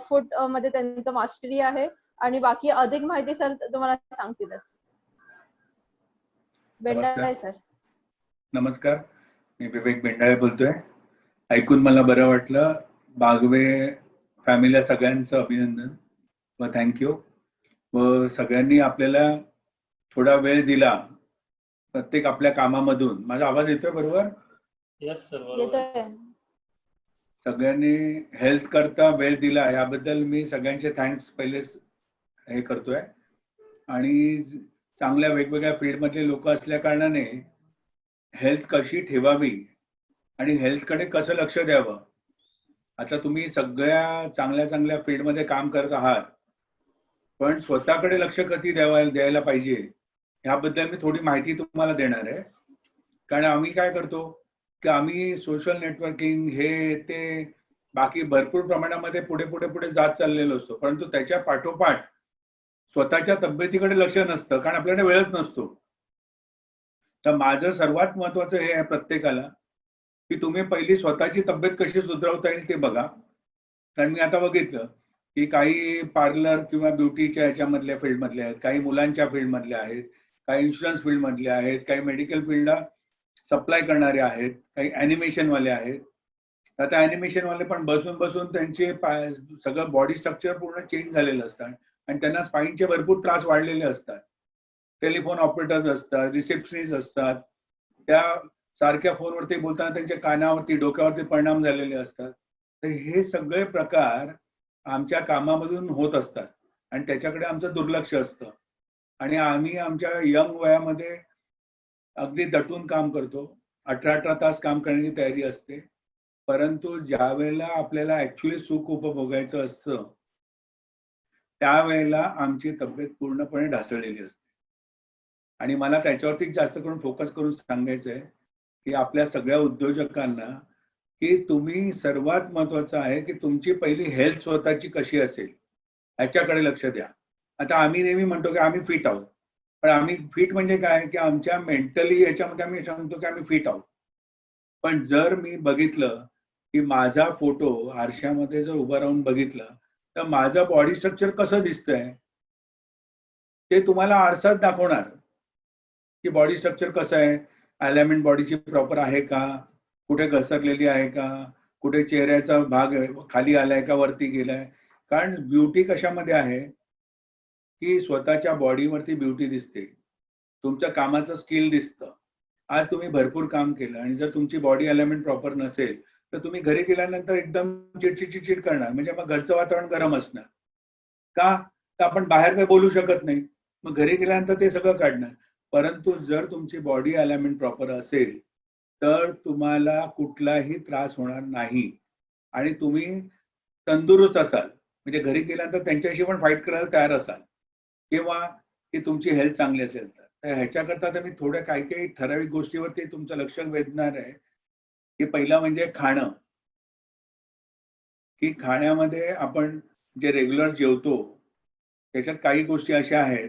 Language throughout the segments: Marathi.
फूड मध्ये त्यांचं मास्टरी आहे आणि बाकी अधिक माहिती सर तुम्हाला सांगतीलच. बेंडाळे सर. नमस्कार, मी विवेक बेंडाळे बोलतोय. ऐकून मला बरं वाटलं. बागवे फॅमिलीला सगळ्यांचं अभिनंदन व थँक्यू. व सगळ्यांनी आपल्याला थोडा वेळ दिला प्रत्येक आपल्या कामामधून. माझा आवाज येतोय बरोबर? यस सर, येतोय. सगळ्यांनी हेल्थ करता वेळ दिला याबद्दल मी सगळ्यांचे थँक्स पहिलेच हे करतोय. आणि चांगल्या वेगवेगळ्या फील्डमधले लोक असल्या कारणाने हेल्थ कशी ठेवावी आणि हेल्थकडे कसं लक्ष द्यावं. आता तुम्ही सगळ्या चांगल्या चांगल्या फील्डमध्ये काम करत आहात, पण स्वतःकडे लक्ष कधी द्यायला पाहिजे ह्याबद्दल मी थोडी माहिती तुम्हाला देणार आहे. कारण आम्ही काय करतो की आम्ही सोशल नेटवर्किंग हे ते बाकी भरपूर प्रमाणामध्ये पुढे पुढे पुढे जात चाललेलो असतो, परंतु त्याच्या पाठोपाठ स्वतःच्या तब्येतीकडे लक्ष नसतं, कारण आपल्याकडे वेळच नसतो. तर माझं सर्वात महत्वाचं हे आहे प्रत्येकाला की तुम्ही पहिली स्वतःची तब्येत कशी सुधारवता येईल ते बघा. कारण मी आता बघितलं की काही पार्लर किंवा ब्युटीच्या ह्याच्यामधल्या फील्डमधले आहेत, काही मुलांच्या फील्डमधले आहेत, काही इन्शुरन्स फील्डमधले आहेत, काही मेडिकल फील्डला सप्लाय करणारे आहेत, काही ॲनिमेशन वाले आहेत. आता ॲनिमेशन वाले पण बसून बसून त्यांचे सगळं बॉडी स्ट्रक्चर पूर्ण चेंज झालेलं असतं आणि त्यांना स्पाईनचे भरपूर त्रास वाढलेले असतात. टेलिफोन ऑपरेटर्स असतात, रिसेप्शनिस्ट असतात, त्या सारख्या फोनवरती बोलताना त्यांच्या कानावरती डोक्यावरती परिणाम झालेले असतात. तर हे सगळे प्रकार आमच्या कामामधून होत असतात आणि त्याच्याकडे आमचं दुर्लक्ष असतं. आणि आम्ही आमच्या यंग वयामध्ये अगदी दटून काम करतो, 18-18 तास काम करण्याची तयारी असते, परंतु ज्या वेळेला आपल्याला ऍक्च्युअली सुख उपभोगायचं असतं त्यावेळेला आमची तब्येत पूर्णपणे ढासळलेली असते. आणि मला त्याच्यावरती जास्त करून फोकस करून सांगायचं आहे की आपल्या सगळ्या उद्योजकांना की तुम्ही सर्वात महत्वाचं आहे की तुमची पहिली हेल्थ स्वतःची कशी असेल ह्याच्याकडे लक्ष द्या. आता आम्ही नेहमी म्हणतो की आम्ही फिट आहोत, पण आम्ही फिट म्हणजे काय की आमच्या मेंटली याच्यामध्ये आम्ही सांगतो की आम्ही फिट आहोत. पण जर मी बघितलं की माझा फोटो आरशामध्ये जर उभा राहून बघितलं तर माझं बॉडी स्ट्रक्चर कसं दिसतंय ते तुम्हाला आरसाच दाखवणार की बॉडी स्ट्रक्चर कसं आहे, अलाइनमेंट बॉडीची प्रॉपर आहे का, कुठे घसरलेली आहे का, कुठे चेहऱ्याचा भाग खाली आलाय का वरती गेलाय. कारण ब्युटी कशामध्ये आहे की स्वतःच्या बॉडीवरती ब्युटी दिसते, तुमच्या कामाचं स्किल दिसतं. आज तुम्ही भरपूर काम केलं आणि जर तुमची बॉडी अलाइनमेंट प्रॉपर नसेल तर तुम्ही घरी गेल्यानंतर एकदम चिडचिड करणार, म्हणजे मग घरचं वातावरण गरम असणार. का तर आपण बाहेर काही बोलू शकत नाही, मग घरी गेल्यानंतर ते सगळं काढणार. परंतु जर तुमची बॉडी अलाइनमेंट प्रॉपर असेल तर तुम्हाला कुठलाही त्रास होणार नाही आणि तुम्ही तंदुरुस्त असाल, म्हणजे घरी गेल्यानंतर त्यांच्याशी पण फाईट करायला तयार असाल किंवा की तुमची हेल्थ चांगली असेल तर ह्याच्याकरता तर मी थोड्या काही ठराविक गोष्टीवरती तुमचं लक्ष वेधणार आहे. की पहिला म्हणजे खाणं, की खाण्यामध्ये आपण जे रेग्युलर जेवतो त्याच्यात काही गोष्टी अशा आहेत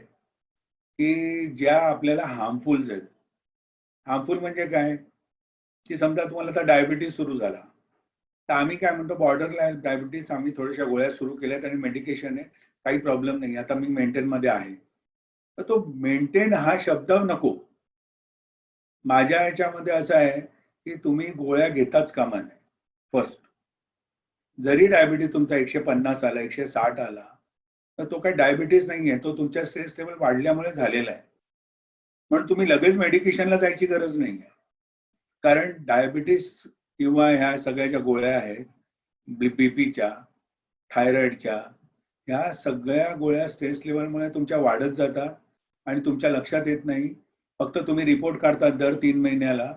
की ज्या आपल्याला हार्मफुल आहेत. हार्मफुल म्हणजे काय की समजा तुम्हाला आता डायबिटीज सुरू झाला तर आम्ही काय म्हणतो बॉर्डरला डायबिटीज आम्ही थोड्याशा गोळ्या सुरू केल्यात आणि मेडिकेशन आहे, काही प्रॉब्लेम नाही, आता मी मेंटेन मध्ये आहे. तर तो मेंटेन हा शब्द नको. माझ्या ह्याच्यामध्ये असं आहे की तुम्ही गोळ्या घेताच कामा नये. फर्स्ट, जरी डायबिटीज तुमचा 150 आला 160 आला तर तो काही डायबिटीज नाहीये, तो तुमच्या स्ट्रेस लेवल वाढल्यामुळे झालेला आहे. म्हणून तुम्ही लगेच मेडिकेशनला जायची गरज नाहीये. कारण डायबिटीस किंवा ह्या सगळ्या ज्या गोळ्या आहेत बीपीच्या, थायरॉइडच्या, ह्या सगळ्या गोळ्या स्ट्रेस लेवलमुळे तुमच्या वाढत जातात आणि तुमच्या लक्षात येत नाही. फक्त तुम्ही रिपोर्ट काढतात दर 3 महिन्याला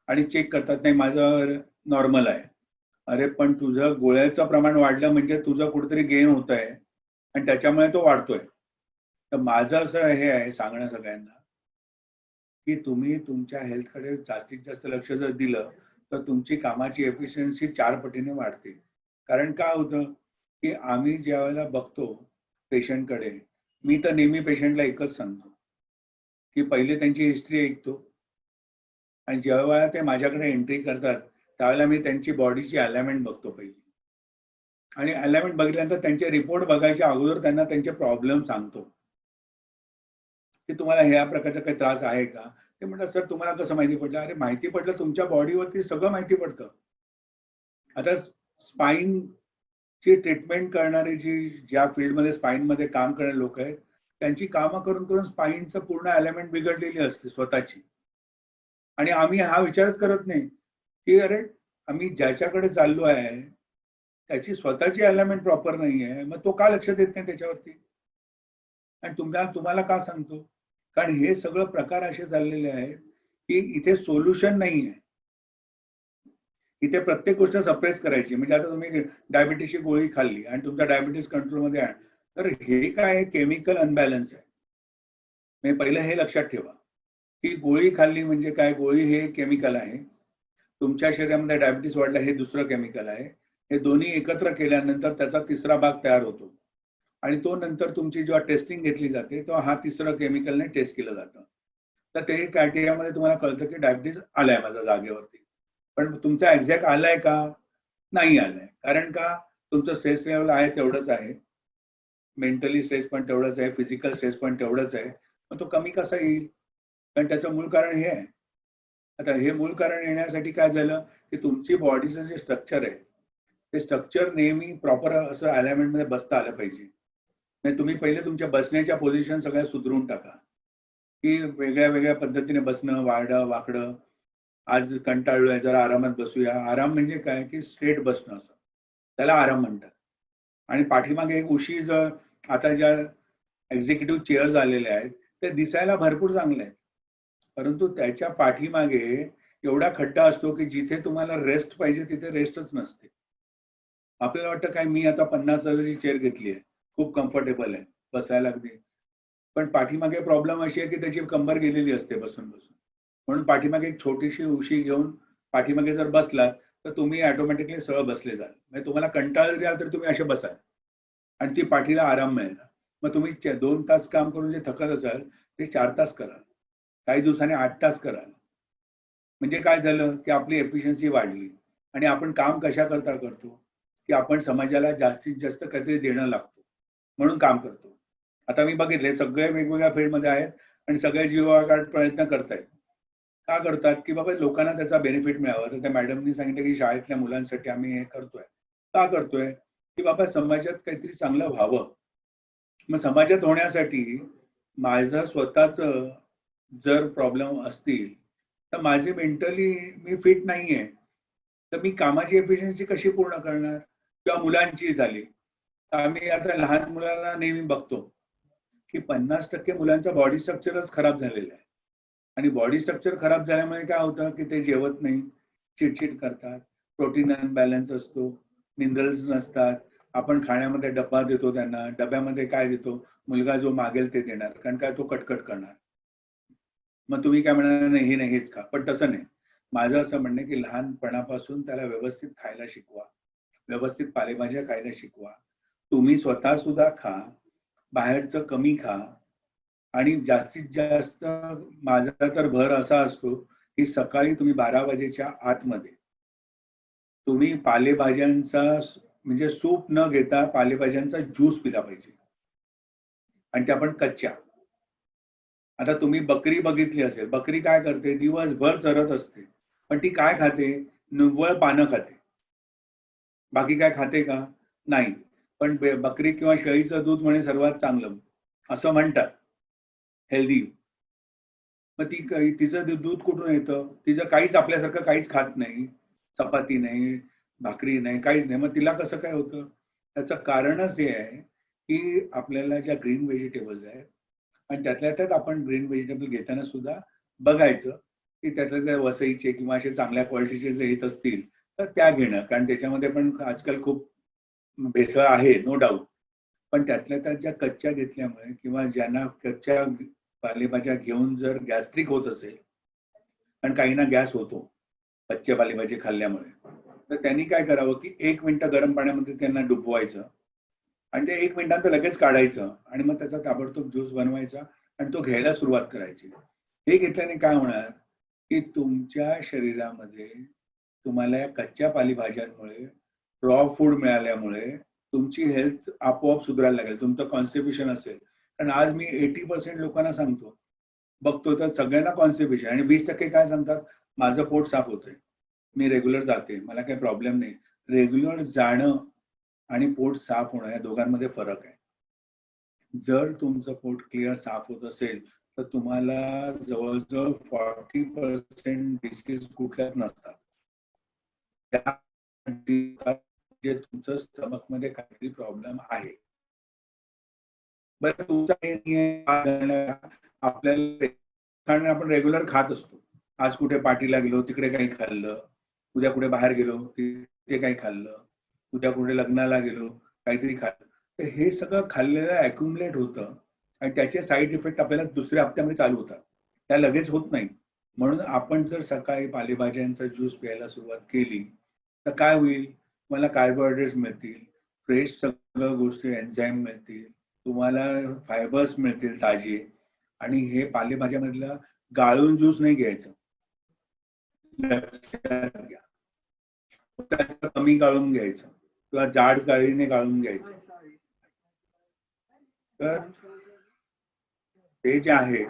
आणि चेक करतात, नाही माझं नॉर्मल आहे. अरे पण तुझं गोळ्याचं प्रमाण वाढलं म्हणजे तुझं कुठेतरी गेन होत आहे आणि त्याच्यामुळे तो वाढतोय. तर माझं असं हे आहे सांगणं सगळ्यांना की तुम्ही तुमच्या हेल्थकडे जास्तीत जास्त लक्ष जर दिलं तर तुमची कामाची एफिशियन्सी 4 पटीने वाढते. कारण काय होतं की आम्ही ज्या वेळेला बघतो पेशंटकडे, मी तर नेहमी पेशंटला एकच सांगतो की पहिले त्यांची हिस्ट्री ऐकतो आणि जेव्हा ते माझ्याकडे एंट्री करतात त्यावेळेला मी त्यांची बॉडीची अलाइनमेंट बघतो पहिली. आणि अलाइनमेंट बघितल्यानंतर त्यांचे रिपोर्ट बघायच्या अगोदर त्यांना त्यांचे प्रॉब्लेम सांगतो की तुम्हाला ह्या प्रकारचा काही त्रास आहे का. ते म्हणतात सर तुम्हाला कसं माहिती पडलं. अरे माहिती पडलं, तुमच्या बॉडीवरती सगळं माहिती पडतं. आता स्पाइन ची ट्रीटमेंट करणारी ज्या फील्डमध्ये स्पाइनमध्ये काम करणारे लोक आहेत, त्यांची कामं करून करून स्पाइनचं पूर्ण अलाइनमेंट बिघडलेली असते स्वतःची. आणि आम्ही हा विचारच करत नाही की अरे आम्ही ज्याच्याकडे चाललो आहे त्याची स्वतःची अलाइनमेंट प्रॉपर नाही आहे, मग तो का लक्ष देत नाही त्याच्यावरती. आणि तुम्हाला का सांगतो, कारण हे सगळं प्रकार असे चाललेले आहेत की इथे सोल्युशन नाही आहे. इथे प्रत्येक गोष्ट सप्रेस करायची. म्हणजे आता तुम्ही डायबिटीसची गोळी खाल्ली आणि तुमचा डायबिटीस कंट्रोलमध्ये आहे, तर हे काय केमिकल अनबॅलन्स आहे. म्हणजे पहिलं हे लक्षात ठेवा की गोळी खाल्ली म्हणजे काय, गोळी हे केमिकल आहे. तुमच्या शरीरामध्ये डायबिटीस वाढला हे दुसरं केमिकल आहे. हे दोन्ही एकत्र केल्यानंतर त्याचा तिसरा भाग तयार होतो आणि तो नंतर तुमची जेव्हा टेस्टिंग घेतली जाते तेव्हा हा तिसरं केमिकलने टेस्ट केलं जातं. तर ते क्रायटेरियामध्ये तुम्हाला कळतं की डायबिटीस आलाय माझ्या जागेवरती. पण तुमचा एक्झॅक्ट आलाय का, नाही आलाय. कारण का, तुमचं स्ट्रेस लेवल आहे तेवढंच आहे, मेंटली स्ट्रेस पण तेवढंच आहे, फिजिकल स्ट्रेस पण तेवढंच आहे. मग तो कमी कसा येईल. कारण त्याचं मूळ कारण हे आहे. आता हे मूळ कारण येण्यासाठी काय झालं की तुमची बॉडीचं जे स्ट्रक्चर आहे ते स्ट्रक्चर नेहमी प्रॉपर असं अलाइनमेंटमध्ये बसता आलं पाहिजे. म्हणजे तुम्ही पहिले तुमच्या बसण्याच्या पोझिशन सगळ्या सुधरून टाका की वेगळ्या वेगळ्या पद्धतीने बसणं, वाढं वाकडं. आज कंटाळलोय जरा आरामात बसूया. आराम म्हणजे काय की स्ट्रेट बसणं, असं त्याला आराम म्हणतात. आणि पाठीमागे एक उशी आता ज्या एक्झिक्युटिव्ह चेअर्स आलेल्या आहेत ते दिसायला भरपूर चांगले आहेत, परंतु त्याच्या पाठीमागे एवढा खड्डा असतो की जिथे तुम्हाला रेस्ट पाहिजे तिथे रेस्टच नसते. आपल्याला वाटतं काय मी आता 50,000ची चेअर घेतली आहे, खूप कम्फर्टेबल आहे बसायला अगदी. पण पाठीमागे प्रॉब्लेम अशी आहे की त्याची कंबर गेलेली असते बसून बसून. म्हणून पाठीमागे एक छोटीशी उशी घेऊन पाठीमागे जर बसलात तर तुम्ही ऑटोमॅटिकली सरळ बसले जाल. म्हणजे तुम्हाला कंटाळा जरी आला तर तुम्ही असे बसाल आणि ती पाठीला आराम मिळेल. मग तुम्ही 2 तास काम करून जे थकत असाल ते 4 तास कराल, काही दिवसांनी 8 तास कराल. म्हणजे काय झालं की आपली एफिशियन्सी वाढली आणि आपण काम कशा करता करतो की आपण समाजाला जास्तीत जास्त काहीतरी देणं लागतो म्हणून काम करतो. आता मी बघितले सगळे वेगवेगळ्या फील्डमध्ये आहेत आणि सगळे जीवाकाळ प्रयत्न करतायत. का करतात की बाबा लोकांना त्याचा बेनिफिट मिळावा. तर त्या मॅडमनी सांगितलं की शाळेतल्या मुलांसाठी आम्ही हे करतोय. का करतोय की बाबा समाजात काहीतरी चांगलं व्हावं. मग समाजात होण्यासाठी माझं स्वतःच जर प्रॉब्लेम असतील तर माझे मेंटली मी फिट नाहीये, तर मी कामाची एफिशियन्सी कशी पूर्ण करणार. किंवा मुलांची झाली, आम्ही आता लहान मुलांना नेहमी बघतो की 50% मुलांचा बॉडी स्ट्रक्चरच खराब झालेला आहे. आणि बॉडी स्ट्रक्चर खराब झाल्यामुळे काय होतं की ते जेवत नाही, चिडचिड करतात, प्रोटीन अनबॅलन्स असतो, मिनरल्स नसतात. आपण खाण्यामध्ये डब्बा देतो त्यांना, डब्यामध्ये काय देतो, मुलगा जो मागेल ते देणार, कारण काय तो कटकट करणार. मग तुम्ही काय म्हणणार, नाही हे नाही हेच खा. पण तसं नाही. माझं असं म्हणणं आहे की लहानपणापासून त्याला व्यवस्थित खायला शिकवा, व्यवस्थित पालेभाज्या खायला शिकवा. तुम्ही स्वतः सुद्धा खा, बाहेरचं कमी खा. आणि जास्तीत जास्त माझा तर भर असा असतो की सकाळी तुम्ही 12 वाजेच्या आतमध्ये तुम्ही पालेभाज्यांचा म्हणजे सूप न घेता पालेभाज्यांचा ज्यूस पिला पाहिजे आणि त्या पण कच्च्या. आता तुम्ही बकरी बघितली असेल, बकरी काय करते, दिवसभर चरत असते, पण ती काय खाते, निव्वळ पानं खाते. बाकी काय खाते का, नाही. पण बकरी किंवा शेळीचं दूध म्हणे सर्वात चांगलं असं म्हणतात, हेल्दी. मग तिचं दूध कुठून येतं, तिचं काहीच आपल्यासारखं काहीच खात नाही, चपाती नाही, भाकरी नाही, काहीच नाही. मग तिला कसं काय होतं. त्याचं कारणच हे आहे की आपल्याला ज्या ग्रीन व्हेजिटेबल्स आहेत आणि त्यातल्या त्यात आपण ग्रीन व्हेजिटेबल घेताना सुद्धा बघायचं की त्यातल्या त्या वसईचे किंवा असे चांगल्या क्वालिटीचे जे येत असतील तर त्या घेणं, कारण त्याच्यामध्ये पण आजकाल खूप भेसळ आहे, नो डाऊट. पण त्यातल्या त्यात ज्या कच्च्या घेतल्यामुळे किंवा ज्यांना कच्च्या पालेभाज्या घेऊन जर गॅस्ट्रिक होत असेल, कारण काहींना गॅस होतो कच्च्या पालेभाजी खाल्ल्यामुळे, तर त्यांनी काय करावं की 1 मिनिटं गरम पाण्यामध्ये त्यांना डुबवायचं आणि ते 1 मिनिटानंतर लगेच काढायचं आणि मग त्याचा ताबडतोब ज्यूस बनवायचा आणि तो घ्यायला सुरुवात करायची. हे घेतल्याने काय होणार की तुमच्या शरीरामध्ये तुम्हाला या कच्च्या पालेभाज्यांमुळे रॉ फूड मिळाल्यामुळे तुमची हेल्थ आपोआप सुधारायला लागेल. तुमचं कॉन्स्टिपेशन असेल, कारण आज मी 80% लोकांना सांगतो, बघतो तर सगळ्यांना कॉन्स्टिपेशन, आणि 20% काय सांगतात, माझं पोट साफ होतंय, मी रेग्युलर जाते, मला काही प्रॉब्लेम नाही. रेग्युलर जाणं आणि पोट साफ होणं या दोघांमध्ये फरक आहे. जर तुमचं पोट क्लिअर साफ होत असेल तर तुम्हाला जवळजवळ 40% डिसीज कुठल्याच नसतात. जे तुमचं स्टमक मध्ये काहीतरी प्रॉब्लेम आहे. बरं, तुमचा आपल्याला, कारण आपण रेग्युलर खात असतो. आज कुठे पार्टीला गेलो तिकडे काही खाल्लं, उद्या कुठे बाहेर गेलो तिथे काही खाल्लं, उद्या कुठे लग्नाला गेलो काहीतरी खाल्लं. तर हे सगळं खाल्लेलं अॅक्युमुलेट होतं आणि त्याचे साईड इफेक्ट आपल्याला दुसऱ्या हप्त्यामध्ये चालू होतात. त्या लगेच होत नाही. म्हणून आपण जर सकाळी पालेभाज्यांचा ज्यूस प्यायला सुरुवात केली तर काय होईल, तुम्हाला कार्बोहायड्रेट्स मिळतील, फ्रेश सगळ्या गोष्टी एन्झाईम मिळतील, तुम्हाला फायबर्स मिळतील ताजे. आणि हे पालेभाज्यामधला गाळून ज्यूस नाही घ्यायचं, लक्षात घ्या. कमी गाळून घ्यायचं किंवा जाड जाळीने गाळून घ्यायचं. तर ते जे आहे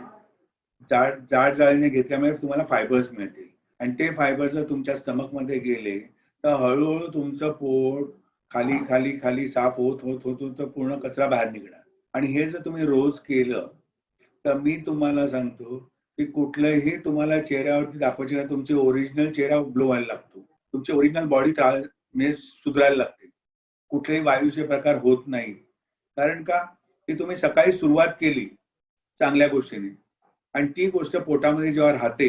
जाड जाळीने घेतल्यामुळे तुम्हाला फायबर्स मिळतील आणि ते फायबर जर तुमच्या स्टमक मध्ये गेले तर हळूहळू तुमचं पोट खाली खाली खाली साफ होत होत होत होत पूर्ण कचरा बाहेर निघणार. आणि हे जर तुम्ही रोज केलं तर मी तुम्हाला सांगतो की कुठलंही तुम्हाला चेहऱ्यावरती दाखवायचे नाही, तुमची ओरिजिनल चेहरा ग्लो व्हायला लागतो, तुमची ओरिजिनल बॉडी म्हणजे सुधारायला लागते, कुठलेही वायूचे प्रकार होत नाही. कारण का, की तुम्ही सकाळी सुरुवात केली चांगल्या गोष्टीने आणि ती गोष्ट पोटामध्ये जेव्हा राहते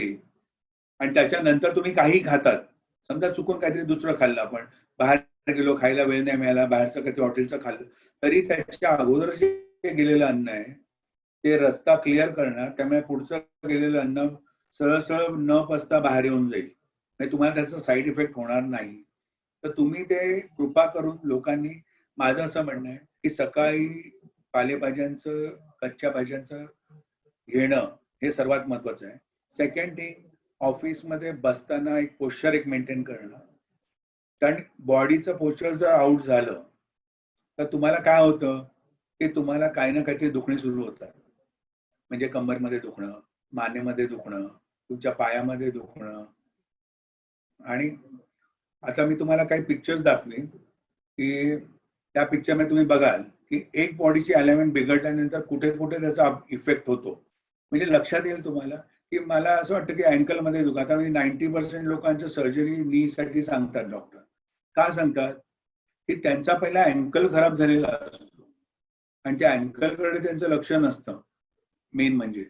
आणि त्याच्यानंतर तुम्ही काही खातात, समजा चुकून काहीतरी दुसरं खाल्लं, आपण बाहेर गेलो, खायला वेळ नाही मिळाला, बाहेरचं काहीतरी हॉटेलचं खाल्लं, तरी त्याच्या अगोदर जे गेलेलं अन्न आहे ते रस्ता क्लिअर करणार, त्यामुळे पुढचं गेलेलं अन्न सरळ सरळ न पचता बाहेर येऊन जाईल, म्हणजे तुम्हाला त्याचा साईड इफेक्ट होणार नाही. तर तुम्ही ते कृपा करून लोकांनी, माझं असं म्हणणं आहे की सकाळी पालेभाज्यांचं, कच्च्या भाज्यांचं घेणं हे सर्वात महत्वाचं आहे. सेकंड थिंग, ऑफिसमध्ये बसताना एक पोश्चर मेंटेन करणं, कारण बॉडीचं पोश्चर जर आउट झालं तर तुम्हाला काय होतं की तुम्हाला काही ना काहीतरी दुखणे सुरू होतात. म्हणजे कंबरमध्ये दुखणं, मानेमध्ये दुखणं, तुमच्या पायामध्ये दुखणं. आणि आता मी तुम्हाला काही पिक्चर्स दाखवीन की त्या पिक्चरमध्ये तुम्ही बघाल की एक बॉडीची अलाइनमेंट बिघडल्यानंतर कुठे कुठे त्याचा इफेक्ट होतो. म्हणजे लक्षात येईल तुम्हाला की मला असं वाटतं की अँकलमध्ये दुखा. आता मी 90% लोकांच्या सर्जरी नी साठी सांगतात डॉक्टर. का सांगतात की त्यांचा पहिला अँकल खराब झालेला असतो आणि त्या अँकलकडे त्यांचं लक्ष नसतं मेन म्हणजे.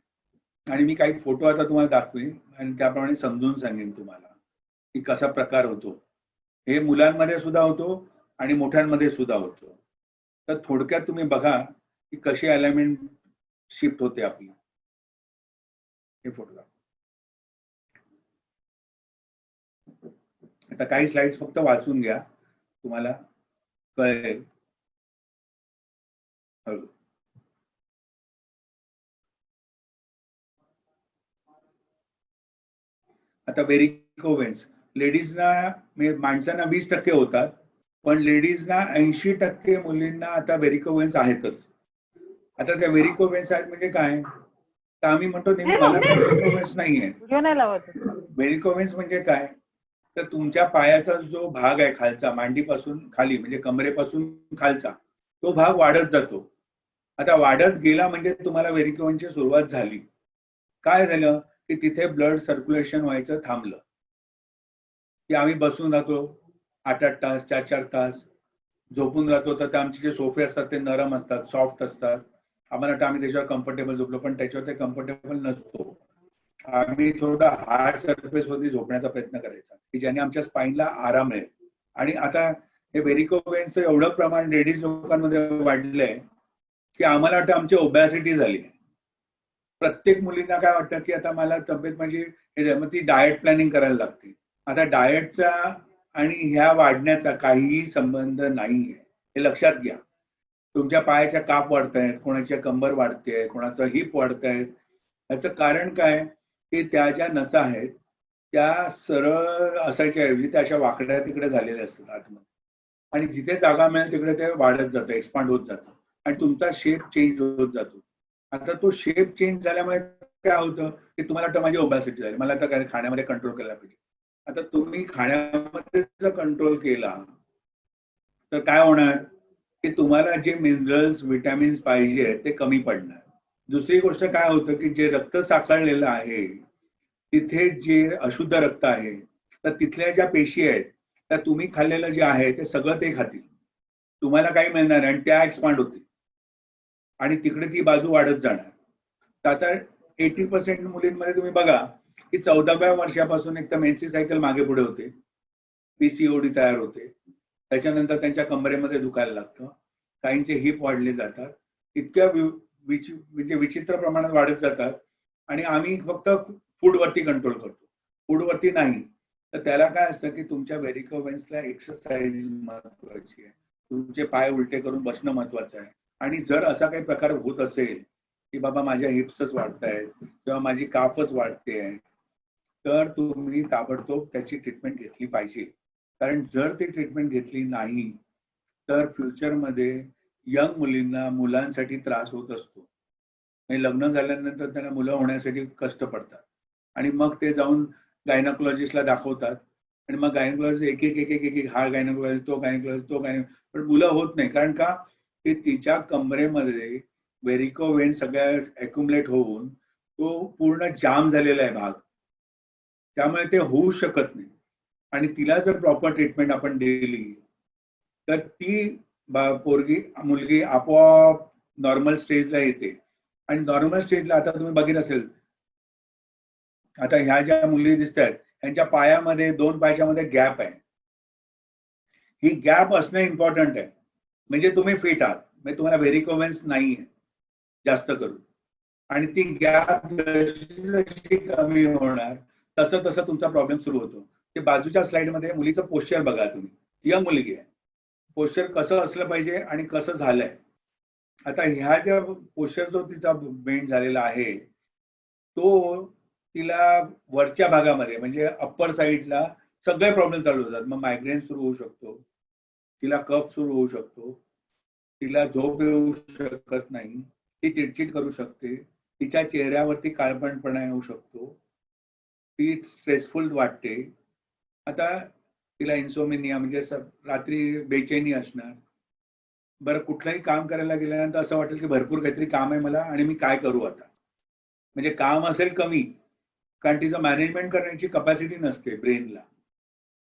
आणि मी काही फोटो आता तुम्हाला दाखवीन आणि त्याप्रमाणे समजून सांगेन तुम्हाला की कसा प्रकार होतो. हे मुलांमध्ये सुद्धा होतो आणि मोठ्यांमध्ये सुद्धा होतो. तर थोडक्यात तुम्ही बघा की कशी अलाइनमेंट शिफ्ट होते आपली. हे फोटो दाखव. आता काही स्लाइड्स फक्त वाचून घ्या, तुम्हाला कळेल. आता व्हेरिको वेन्स लेडीजना, माणसांना 20% होतात, पण लेडीजना 80% मुलींना आता व्हेरिको वेन्स आहेतच. आता त्या व्हेरिको वेन्स आहेत म्हणजे काय, तर आम्ही म्हणतो नेहमी मला व्हेरिको वेन्स नाहीये. व्हेरिको वेन्स म्हणजे काय, तर तुमच्या पायाचा जो भाग आहे खालचा, मांडीपासून खाली म्हणजे कमरेपासून खालचा, तो भाग वाढत जातो. आता वाढत गेला म्हणजे तुम्हाला व्हेरिको वेन्सची सुरुवात झाली. काय झालं की तिथे ब्लड सर्क्युलेशन व्हायचं थांबलं, की आम्ही बसून राहतो 8-8 तास, 4-4 तास, झोपून राहतो, तर आमचे जे सोफे असतात ते नरम असतात, सॉफ्ट असतात, आम्हाला वाटतं आम्ही त्याच्यावर कम्फर्टेबल झोपलो, पण त्याच्यावर ते कम्फर्टेबल नसतो. आम्ही थोडा हार्ड सरफेस वरती झोपण्याचा प्रयत्न करायचा की ज्याने आमच्या स्पाईनला आराम मिळेल. आणि आता हे व्हेरिको वेन्सचं एवढं प्रमाण लेडीज लोकांमध्ये वाढलंय की आम्हाला वाटतं आमची ओबॅसिटी झाली. प्रत्येक मुलींना काय वाटतं की आता मला तब्येत म्हणजे मग ती डाएट प्लॅनिंग करायला लागते. आता डाएटचा आणि ह्या वाढण्याचा काहीही संबंध नाहीये, हे लक्षात घ्या. तुमच्या पायाच्या काप वाढतायत, कोणाच्या कंबर वाढते, कोणाचं हिप वाढतायत, याचं कारण काय की त्या ज्या नसा आहेत त्या सरळ असायच्या ऐवजी त्या अशा वाकड्या तिकडे झालेल्या असतात आतमध्ये. आणि जिथे जागा मिळेल तिकडे ते वाढत जातं, एक्सपांड होत जातं आणि तुमचा शेप चेंज होत जातो. आता तो शेप चेंज झाल्यामुळे काय होतं की तुम्हाला वाटतं माझी ओबॅसिटी झाली, मला आता काय खाण्यामध्ये कंट्रोल केला पाहिजे. आता तुम्ही खाण्यामध्ये जर कंट्रोल केला तर काय होणार की तुम्हाला जे मिनरल्स विटॅमिन्स पाहिजे ते कमी पडणार. दुसरी गोष्ट काय होतं की जे रक्त साखळलेलं आहे तिथे जे अशुद्ध रक्त आहे तर तिथल्या ज्या पेशी आहेत त्या तुम्ही खाल्लेलं जे आहे ते सगळं ते खातील, तुम्हाला काही मिळणार नाही आणि त्या एक्सपांड होतील आणि तिकडे ती बाजू वाढत जाणार. तर आता 80% मुलींमध्ये तुम्ही बघा की 14व्या वर्षापासून एक तर मेन्सी सायकल मागे पुढे होते, पीसीओडी तयार होते, त्याच्यानंतर त्यांच्या कमरेमध्ये दुखायला लागतं, काहींचे हिप वाढले जातात, इतक्या म्हणजे विचित्र प्रमाणात वाढत जातात आणि आम्ही फक्त फूडवरती कंट्रोल करतो. फूडवरती नाही तर त्याला काय असतं की तुमच्या व्हेरिकोव्हेन्सला एक्सरसाइज महत्वाची आहे, तुमचे पाय उलटे करून बसणं महत्वाचं आहे. आणि जर असा काही प्रकार होत असेल की बाबा माझ्या हिप्सच वाढतायत किंवा माझी काफच वाढते आहे तर तुम्ही ताबडतोब त्याची ट्रीटमेंट घेतली पाहिजे. कारण जर ती ट्रीटमेंट घेतली नाही तर फ्युचरमध्ये यंग मुलींना मुलांसाठी त्रास होत असतो. लग्न झाल्यानंतर त्यांना मुलं होण्यासाठी कष्ट पडतात आणि मग ते जाऊन गायनोकॉलॉजिस्टला दाखवतात आणि मग गायनोकॉलॉजिस्ट एक एक एक एक एक हा गायनोकॉलॉजिस्ट तो गायनोकॉलॉजिस्ट तो गायनो पण मुलं होत नाही. कारण का की तिच्या कमरेमध्ये व्हेरिकोव्हेन सगळ्या अक्युमुलेट होऊन तो पूर्ण जाम झालेला आहे भाग, त्यामुळे ते होऊ शकत नाही. आणि तिला जर प्रॉपर ट्रीटमेंट आपण दिली तर ती पोरगी मुलगी आपोआप नॉर्मल स्टेजला येते. आणि नॉर्मल स्टेजला आता तुम्ही बघितलं असेल, आता ह्या ज्या मुली दिसत आहेत त्यांच्या पायामध्ये 2 पायाच्या मध्ये गॅप आहे. ही गॅप असणं इम्पॉर्टंट आहे, म्हणजे तुम्ही फिट आहात, म्हणजे तुम्हाला व्हेरिकोव्हेन्स नाहीये जास्त करून. आणि ती गॅप जशी जशी कमी होणार तसं तसं तुमचा प्रॉब्लेम सुरू होतो. ते बाजूच्या स्लाइडमध्ये मुलीचं पोश्चर बघा तुम्ही, यंग मुलगी आहे, पोश्चर कसं असलं पाहिजे आणि कसं झालंय. आता ह्या ज्या पोश्चर जो तिचा बेंड झालेला आहे तो तिला वरच्या भागामध्ये म्हणजे अप्पर साईडला सगळे प्रॉब्लेम चालू होतात. मग मायग्रेन सुरू होऊ शकतो, तिला कफ सुरू होऊ शकतो, तिला झोप येऊ शकत नाही, ती चिडचिड करू शकते, तिच्या चेहऱ्यावरती काळपटपणा येऊ शकतो, ती स्ट्रेसफुल वाटते. आता तिला इन्सोमिनिया म्हणजे रात्री बेचैनी असणार. बरं कुठलंही काम करायला गेल्यानंतर असं वाटेल की भरपूर काहीतरी काम आहे मला आणि मी काय करू आता. म्हणजे काम असेल कमी कारण तिचं मॅनेजमेंट करण्याची कपॅसिटी नसते ब्रेनला.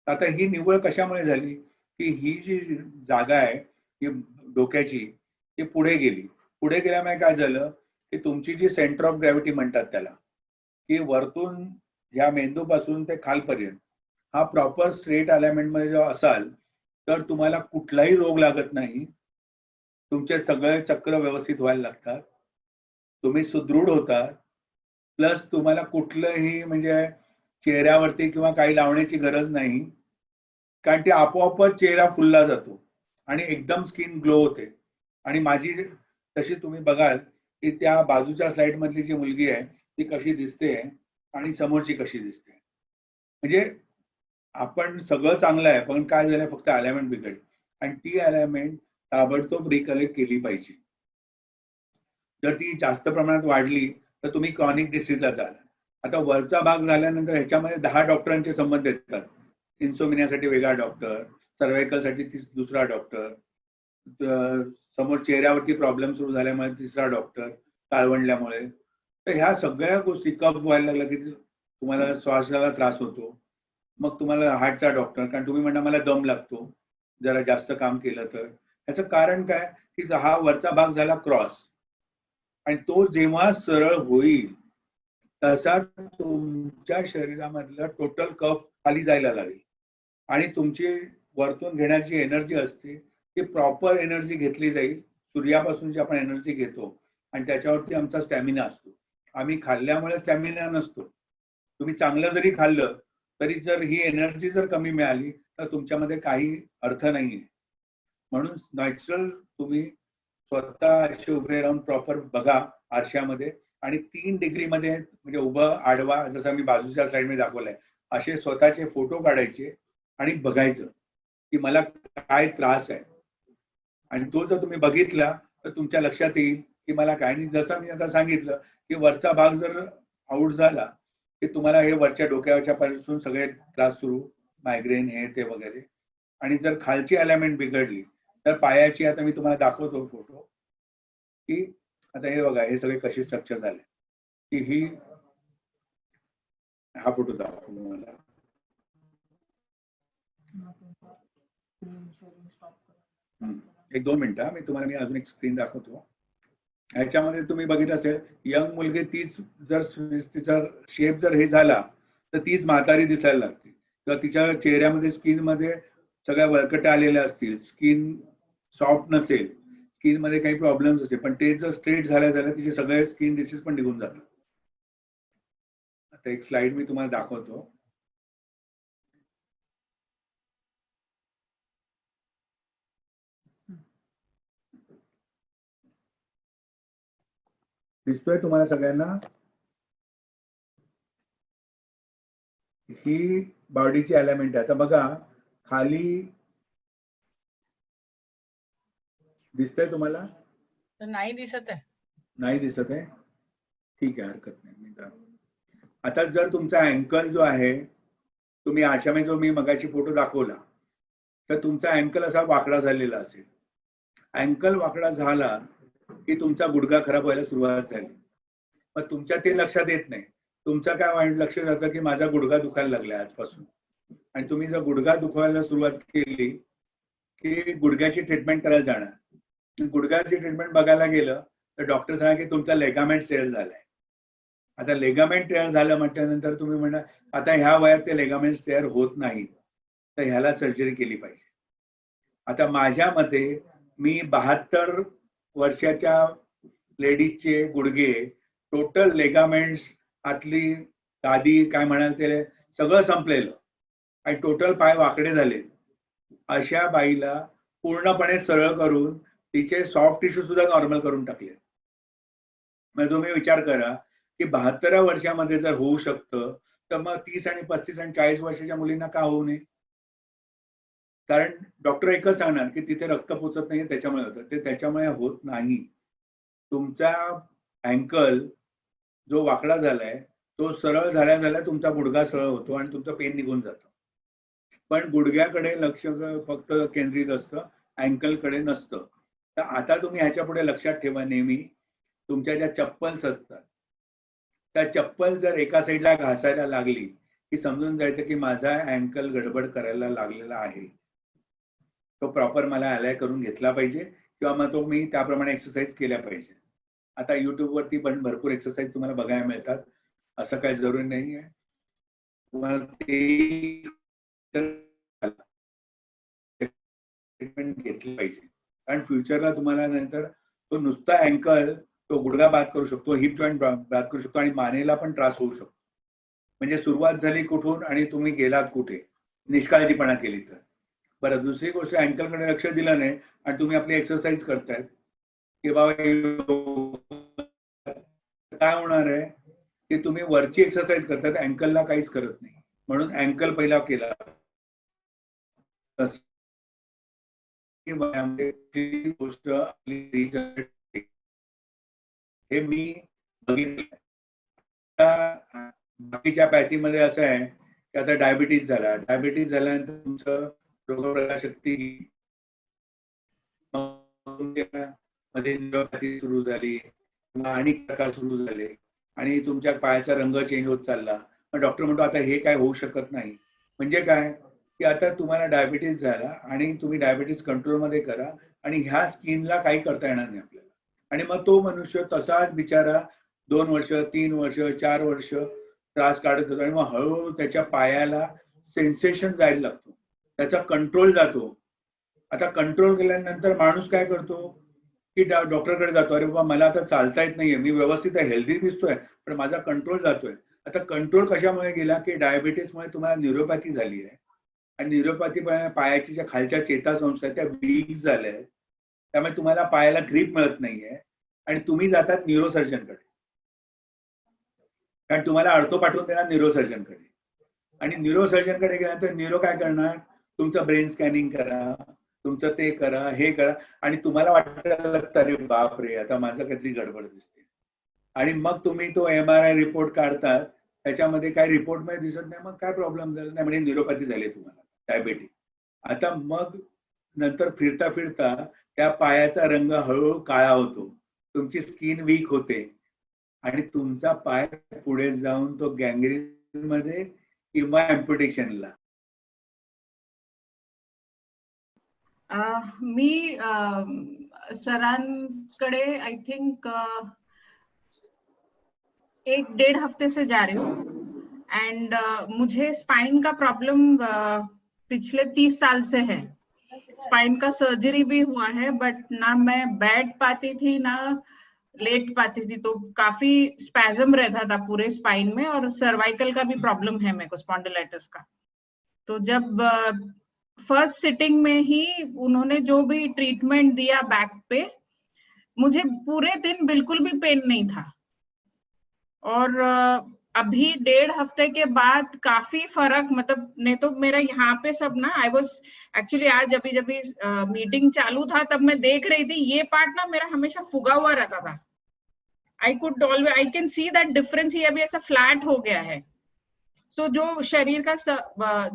आता ही निव्वळ कशामुळे झाली की ही जी जागा आहे ही डोक्याची ती पुढे गेली. पुढे गेल्यामुळे काय झालं की तुमची जी सेंटर ऑफ ग्रॅव्हिटी म्हणतात त्याला की वरतून ह्या मेंदूपासून ते खालपर्यंत हा प्रॉपर स्ट्रेट अलाइनमेंट मध्ये जेव्हा असाल तर तुम्हाला कुठलाही रोग लागत नाही, तुमचे सगळे चक्र व्यवस्थित व्हायला लागतात, तुम्ही सुदृढ होतात, प्लस तुम्हाला कुठलंही म्हणजे चेहऱ्यावरती किंवा काही लावण्याची गरज नाही, कारण ते आपोआपच चेहरा फुलला जातो आणि एकदम स्किन ग्लो होते. आणि माझी तशी तुम्ही बघाल की त्या बाजूच्या स्लाइड मधली जी मुलगी आहे ती कशी दिसते आणि समोरची कशी दिसते. म्हणजे आपण सगळं चांगलं आहे पण काय झालं फक्त अलाइनमेंट बिघडली आणि ती अलाइनमेंट ताबडतोब रिकलेक्ट केली पाहिजे. जर ती जास्त प्रमाणात वाढली तर तुम्ही क्रॉनिक डिसीजला जाल. आता वरचा भाग झाल्यानंतर ह्याच्यामध्ये 10 डॉक्टरांचे संबंध येतात. इन्सोमिनियासाठी वेगळा डॉक्टर, सर्व्हायकलसाठी दुसरा डॉक्टर, समोर चेहऱ्यावरती प्रॉब्लेम सुरू झाल्यामुळे तिसरा डॉक्टर, काळवंडल्यामुळे. तर ह्या सगळ्या गोष्टी कफ व्हायला लागला की तुम्हाला श्वासाला त्रास होतो. मग तुम्हाला हार्टचा डॉक्टर, कारण तुम्ही म्हणता मला दम लागतो जरा जास्त काम केलं तर. ह्याचं कारण काय की हा वरचा भाग झाला क्रॉस आणि तो जेव्हा सरळ होईल तसा तुमच्या शरीरामधलं टोटल कफ खाली जायला लागेल आणि तुमची वरतून घेण्याची एनर्जी असते ती प्रॉपर एनर्जी घेतली जाईल. सूर्यापासून जी आपण एनर्जी घेतो आणि त्याच्यावरती आमचा स्टॅमिना असतो. आम्ही खाल्ल्यामुळे स्टॅमिना नसतो. तुम्ही चांगलं जरी खाल्लं तरी जर ही एनर्जी जर कमी मिळाली तर तुमच्यामध्ये काही अर्थ नाहीये. म्हणून नॅचरल तुम्ही स्वतः असे उभे राहून प्रॉपर बघा आरशामध्ये आणि 3 डिग्रीमध्ये म्हणजे उभं आडवा जसं मी बाजूच्या स्लाइडमध्ये दाखवलंय असे स्वतःचे फोटो काढायचे आणि बघायचं की मला काय त्रास आहे, आणि तो जर तुम्ही बघितला तर तुमच्या लक्षात येईल की मला काय. आणि जसं मी आता सांगितलं की वरचा भाग जर आऊट झाला की तुम्हाला हे वरच्या डोक्यावरच्या पासून सगळे त्रास सुरू, मायग्रेन हे ते वगैरे. आणि जर खालची अलाइनमेंट बिघडली तर पायाची, आता मी तुम्हाला दाखवतो फोटो की आता हे बघा हे सगळे कसे स्ट्रक्चर झाले की ही, हा फोटो दाखवतो तुम्हाला. एक 2 मिनिटं, मी अजून एक स्क्रीन दाखवतो. ह्याच्यामध्ये तुम्ही बघितलं असेल, यंग मुलगी तीच जर तिचा शेप जर हे झाला तर तीच म्हातारी दिसायला लागते, किंवा तिच्या चेहऱ्यामध्ये स्किन मध्ये सगळ्या वळकट्या आलेल्या असतील, स्किन सॉफ्ट नसेल, स्किन मध्ये काही प्रॉब्लेम्स असेल, पण ते जर स्ट्रेट झाल्या तिचे सगळे स्किन डिसीज पण निघून जातात. आता एक स्लाइड मी तुम्हाला दाखवतो. दिसतोय तुम्हाला सगळ्यांना? ही बॉडीची अलाइनमेंट आहे. आता बघा खाली दिसतंय तुम्हाला? नाही दिसत आहे. नाही दिसत आहे, ठीक आहे, हरकत नाही. आता जर तुमचा अँकल जो आहे, तुम्ही आशामध्ये जो मी मगाशी फोटो दाखवला, तर तुमचा अँकल असा वाकडा झालेला असेल. अँकल वाकडा झाला की तुमचा गुडघा खराब व्हायला सुरुवात झाली. मग तुमच्या ते लक्षात येत नाही. तुमचा काय माइंड लक्ष जातं की माझा गुडघा दुखायला लागलाय आजपासून. आणि तुम्ही जर गुडघा दुखायला सुरुवात केली की गुडघ्याची ट्रीटमेंट करायला जाणार. गुडघ्याची ट्रीटमेंट बघायला गेलं तर डॉक्टर सांगा की तुमचा लेगामेंट टेअर झालाय. आता लेगामेंट टेअर झालं म्हटल्यानंतर तुम्ही म्हणा आता ह्या वयात ते लेगामेंट टेअर होत नाही, तर ह्याला सर्जरी केली पाहिजे. आता माझ्या मते मी 72 वर्षाच्या लेडीजचे गुडघे, टोटल लेगामेंट्स, आतली गादी काय म्हणाल ते सगळं संपलेलं आणि टोटल पाय वाकडे झाले. अशा बाईला पूर्णपणे सरळ करून तिचे सॉफ्ट टिश्यू सुद्धा नॉर्मल करून टाकले. मग तुम्ही विचार करा की 72 वर्षामध्ये जर होऊ शकतं तर मग 30 आणि 35 आणि 40 वर्षाच्या मुलींना का होऊ नये? कारण डॉक्टर एकच सांगणार की तिथे रक्त पोचत नाही, त्याच्यामुळे होतं. ते त्याच्यामुळे होत नाही. तुमचा अँकल जो वाकडा झालाय तो सरळ झाल्या तुमचा गुडघा सरळ होतो आणि तुमचं पेन निघून जातं. पण गुडघ्याकडे लक्ष फक्त केंद्रित असतं, अँकलकडे नसतं. तर आता तुम्ही ह्याच्या पुढे लक्षात ठेवा, नेहमी तुमच्या ज्या चप्पल्स असतात त्या चप्पल जर एका साईडला घासायला लागली की समजून जायचं की माझा अँकल गडबड करायला लागलेला आहे. तो प्रॉपर मला अलाय करून घेतला पाहिजे, किंवा मग तो मी त्याप्रमाणे एक्सरसाइज केल्या पाहिजे. आता युट्यूब वरती पण भरपूर एक्सरसाइज तुम्हाला बघायला मिळतात, असं काही जरुरी नाही आहे. तुम्हाला ते ट्रीटमेंट घेतली पाहिजे, कारण फ्युचरला तुम्हाला नंतर तो नुसता अँकल, तो गुडघा बाद करू शकतो, हिप जॉईंट बाद करू शकतो आणि मानेला पण त्रास होऊ शकतो. म्हणजे सुरुवात झाली कुठून आणि तुम्ही गेलात कुठे, निष्काळजीपणा केली तर. बरं, दुसरी गोष्ट, अँकलकडे लक्ष दिलं नाही आणि तुम्ही आपली एक्सरसाइज करतायत की बाबा काय होणार आहे की तुम्ही वरची एक्सरसाइज करतायत, अँकलला काहीच करत नाही. म्हणून अँकल पहिला केला. गोष्ट हे मी बघितलं. बाकीच्या पॅथीमध्ये असं आहे की आता डायबिटीज झाल्यानंतर तुमचं रोगप्रतिकारशक्ती मध्ये न्यूरोपॅथी सुरू झाली, अनेक प्रकार सुरू झाले आणि तुमच्या पायाचा रंग चेंज होत चालला. मग डॉक्टर म्हणतो आता हे काय होऊ शकत नाही. म्हणजे काय की आता तुम्हाला डायबिटीज झाला आणि तुम्ही डायबिटीज कंट्रोलमध्ये करा आणि ह्या स्किनला काही करता येणार नाही आपल्याला. आणि मग तो मनुष्य तसाच बिचारा 2 वर्ष, 3 वर्ष, 4 वर्ष त्रास काढत होतो आणि मग हळूहळू त्याच्या पायाला सेन्सेशन जायला लागतो, त्याचा कंट्रोल जातो. आता कंट्रोल केल्यानंतर माणूस काय करतो की डॉक्टरकडे जातो, अरे बाबा मला आता चालता येत नाहीये, मी व्यवस्थित आहे, हेल्दी दिसतोय, पण माझा कंट्रोल जातोय. आता कंट्रोल कशामुळे गेला की डायबिटीसमुळे तुम्हाला न्यूरोपॅथी झाली आहे आणि न्यूरोपॅथी पायाची ज्या खालच्या चेतासंस्था आहेत त्या वीक झाल्या आहेत, त्यामुळे तुम्हाला पायाला ग्रीप मिळत नाहीये आणि तुम्ही जातात न्यूरोसर्जनकडे, कारण तुम्हाला अर्थो पाठवून देणार न्यूरोसर्जनकडे. आणि न्यूरोसर्जनकडे गेल्यानंतर न्यूरो काय करणार, तुमचं ब्रेन स्कॅनिंग करा, तुमचं ते करा, हे करा, आणि तुम्हाला वाटायला लागतं अरे बाप रे, आता माझं काहीतरी गडबड दिसते. आणि मग तुम्ही तो MRI रिपोर्ट काढतात, त्याच्यामध्ये काय रिपोर्ट मध्ये दिसत नाही, मग काय प्रॉब्लेम झाला नाही, म्हणजे न्यूरोपॅथी झाली तुम्हाला, डायबेटिक. आता मग नंतर फिरता फिरता त्या पायाचा रंग हळूहळू काळा होतो, तुमची स्किन वीक होते, आणि तुमचा पाय पुढे जाऊन तो गँग्रीन मध्ये किंवा अँप्युटेशनला. मी सरांकडे आय थिंक 1-1.5 हफ्ते से जा रही हूँ एंड मुझे स्पाइन का प्रॉब्लम पिछले 30 साल से है. स्पाइन का सर्जरी भी हुआ है, बट ना मैं बैठ पाती थी ना लेट पाती थी, तो काफी स्पैज्म रहता था पूरे स्पाइन में, और सर्वाइकल का भी प्रॉब्लम है मेरे को, स्पॉन्डिलाइटिस का. तो जब फर्स्ट सिटिंग में ही उन्होंने जो भी ट्रीटमेंट दिया बैक पे, मुझे पूरे दिन बिल्कुल भी पेन नहीं था, और अभी 1.5 हफ्ते के बाद काफी फर्क, मतलब नहीं तो मेरा यहाँ पे सब ना, आई वाज एक्चुअली आज अभी जब मीटिंग चालू था तब मैं देख रही थी, ये पार्ट ना मेरा हमेशा फुगा हुआ रहता था. I can see that difference, ही अभी ऐसा फ्लैट हो गया है. सो जो शरीर का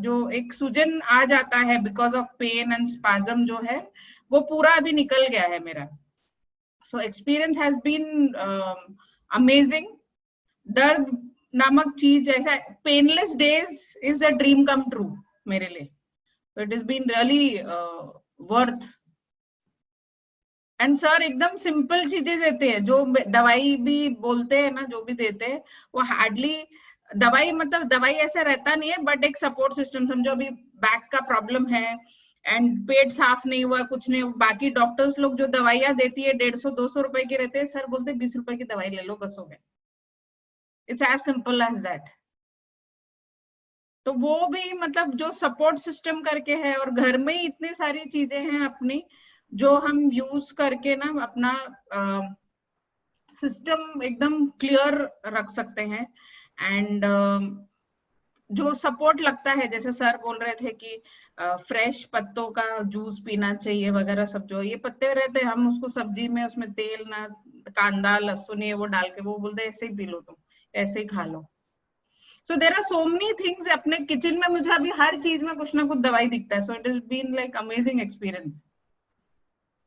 जो एक सूजन आ जाता है because of pain and spasm जो है, वो पूरा अभी निकल गया है मेरा. So experience has been amazing. दर्द नामक चीज ऐसा, painless days is a dream come true मेरे लिए. So it has been really worth. And sir एकदम सिंपल चीजें देते हैं, जो दवाई भी बोलते हैं ना, जो भी देते हैं वो हार्डली दवाई, मतलब दवाई ऐसा रहता नहीं है, बट एक सपोर्ट सिस्टम समझो. अभी बैक का प्रॉब्लम है एंड पेट साफ नहीं हुआ, कुछ नहीं, बाकी डॉक्टर्स लोग जो दवाइयां देती है 150-200 रुपए की रहते हैं, सर बोलते 20 रुपए की दवाई ले लो, बस हो गए. It's as simple as that. तो वो भी मतलब जो सपोर्ट सिस्टम करके है, और घर में ही इतनी सारी चीजें हैं अपनी जो हम यूज करके ना अपना सिस्टम एकदम क्लियर रख सकते हैं. एंड जो सपोर्ट लगता है, जैसे सर बोल रहे थे कि फ्रेश पत्तों का जूस पीना चाहिए वगैरह, सब जो ये पत्ते रहते हैं हम उसको सब्जी में, उसमें तेल ना, कांदा लहसुन ये वो डाल के, वो बोलते हैं ऐसे ही पी लो, तुम ऐसे ही खा low. So there are so many things. अपने किचन में मुझे अभी हर चीज में कुछ ना कुछ दवाई दिखता है. So it has been like amazing experience.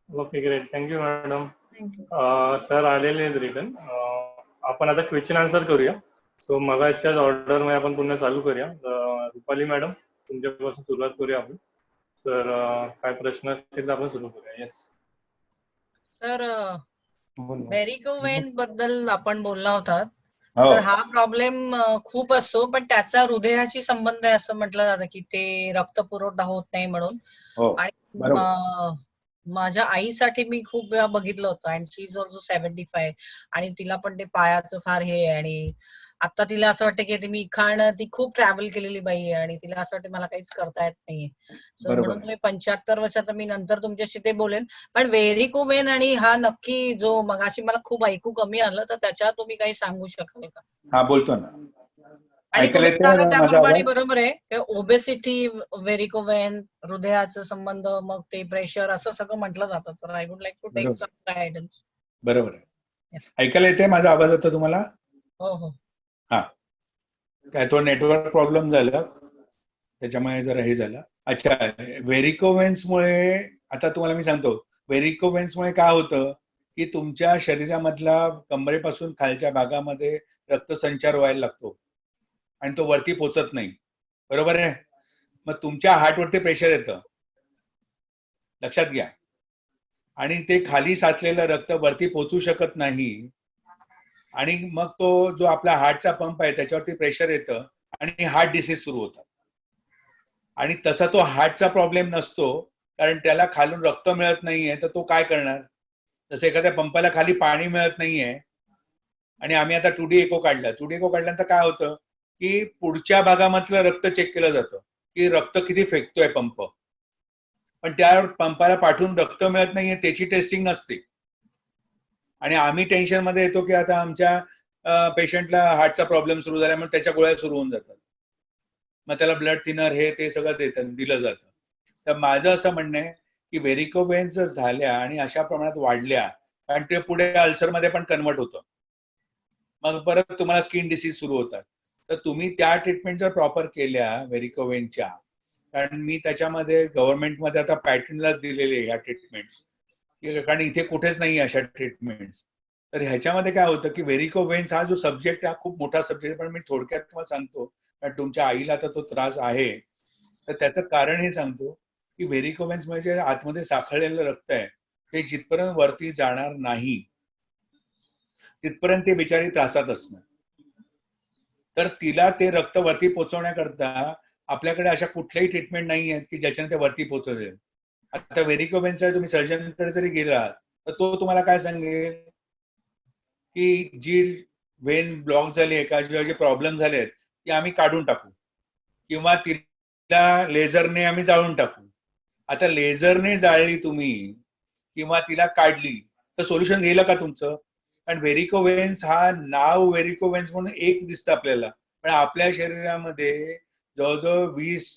Okay, great. Thank you, madam. Thank you. Sir आलेले आहेत रिटर्न. आपण आता क्वेश्चन आन्सर करूया. सो मगाच्याच ऑर्डर मध्ये आपण पुन्हा चालू करूया. रुपाली मॅडम, तुमच्यापासून सुरुवात करूया आपण. सर काय प्रश्न असतील तर आपण सुरू करूया. येस सर, व्हेरिकोवेन बद्दल आपण बोलला होता. हो. तर हा प्रॉब्लेम खूप असतो, पण त्याचा हृदयाशी संबंध आहे असं म्हटलं जातं की ते रक्त पुरवठा होत नाही म्हणून. हो, आणि बरोबर. माझ्या आईसाठी मी खूप वेळा बघितलं होतं, अँड शी इज ऑल्सो 75, आणि तिला पण ते पायाचं फार हे आहे. आणि आता तिला असं वाटतं की मी खाणं, ती खूप ट्रॅव्हल केलेली बाई आहे आणि तिला असं वाटतं मला काहीच करता येत नाहीये. सो बरोबर. म्हणून तुम्ही 75 वर्षात, मी नंतर तुमच्याशी ते बोलेन. पण व्हेरिकोवेन आणि हा नक्की जो मगाशी मला खूप ऐकू कमी आलं, तर त्याच्यात तुम्ही काही सांगू शकाल का? हा, बोलतो ना. आणि ऐकायला तुम्ही येतंय म्हणाला माझा त्याप्रमाणे आवाज? बरोबर आहे, ओबेसिटी, व्हेरिकोवेन, हृदयाचा संबंध, मग ते प्रेशर, असं सगळं म्हटलं जातं. तर I would like to take बरोबर. Some guidance. बरोबर आहे. ऐकायला येतंय माझा आवाज आता तुम्हाला? हो हो. हा, काय तो नेटवर्क प्रॉब्लेम झाला त्याच्यामुळे जरा हे झालं. अच्छा, व्हेरिकोवेन्समुळे आता तुम्हाला मी सांगतो. व्हेरिकोवेन्समुळे काय होतं की तुमच्या शरीरामधला कमरेपासून खालच्या भागामध्ये रक्तसंचार व्हायला लागतो आणि तो वरती पोचत नाही. बरोबर आहे? मग तुमच्या हार्टवरती प्रेशर येतं, लक्षात घ्या. आणि ते खाली साचलेलं रक्त वरती पोचू शकत नाही, आणि मग तो जो आपला हार्टचा पंप आहे त्याच्यावरती प्रेशर येतं आणि हार्ट डिसीज सुरू होतात. आणि तसा तो हार्टचा प्रॉब्लेम नसतो, कारण त्याला खालून रक्त मिळत नाहीये, तर तो काय करणार? जसं एखाद्या पंपाला खाली पाणी मिळत नाहीये आणि आम्ही आता 2D इको काढला. 2D इको काढल्यानंतर काय होतं की पुढच्या भागामधलं रक्त चेक केलं जातं की रक्त किती फेकतोय पंप, पण त्या पंपाला पाठवून रक्त मिळत नाहीये त्याची टेस्टिंग नसते. आणि आम्ही टेन्शन मध्ये येतो की आता आमच्या पेशंटला हार्टचा प्रॉब्लेम सुरू झाल्यामुळे त्याच्या गोळ्या सुरू होऊन जातात. मग त्याला ब्लड थिनर हे ते सगळं दिलं जातं. तर माझं असं म्हणणं आहे की व्हेरिकोवेन्स झाल्या आणि अशा प्रमाणात वाढल्या कारण ते पुढे अल्सरमध्ये पण कन्वर्ट होतं, मग परत तुम्हाला स्किन डिसीज सुरू होतात. तर तुम्ही त्या ट्रीटमेंट जर प्रॉपर केल्या व्हेरिकोवेनच्या, कारण मी त्याच्यामध्ये गव्हर्नमेंटमध्ये आता पॅटर्नलाच दिलेले ह्या ट्रीटमेंट्स, कारण इथे कुठेच नाही अशा ट्रीटमेंट्स. तर ह्याच्यामध्ये काय होतं की व्हेरिकोवेन्स हा जो सब्जेक्ट हा खूप मोठा सब्जेक्ट, पण मी थोडक्यात तुम्हाला सांगतो कारण तुमच्या आईला तर तो त्रास आहे. तर त्याचं कारण हे सांगतो की व्हेरिकोवेन्स म्हणजे आतमध्ये साखळलेलं रक्त आहे, ते जिथपर्यंत वरती जाणार नाही तिथपर्यंत ते बिचारी त्रासात असणार. तर तिला ते रक्त वरती पोहोचवण्याकरता आपल्याकडे अशा कुठल्याही ट्रीटमेंट नाही आहेत की ज्याच्याने ते वरती पोहोचवेल. आता व्हेरिकोवेन्सचा तुम्ही सर्जनकडे जरी गेलात तर तो तुम्हाला काय सांगेल की जी वेन ब्लॉक झाली आहे का किंवा जे प्रॉब्लेम झाले आहेत ते आम्ही काढून टाकू किंवा तिला लेझरने आम्ही जाळून टाकू. आता लेझरने जाळली तुम्ही किंवा तिला काढली तर सोल्युशन गेलं का तुमचं? कारण व्हेरिकोवेन्स हा नाव व्हेरिकोवेन्स म्हणून एक दिसतं आपल्याला, पण आपल्या शरीरामध्ये जवळजवळ 20,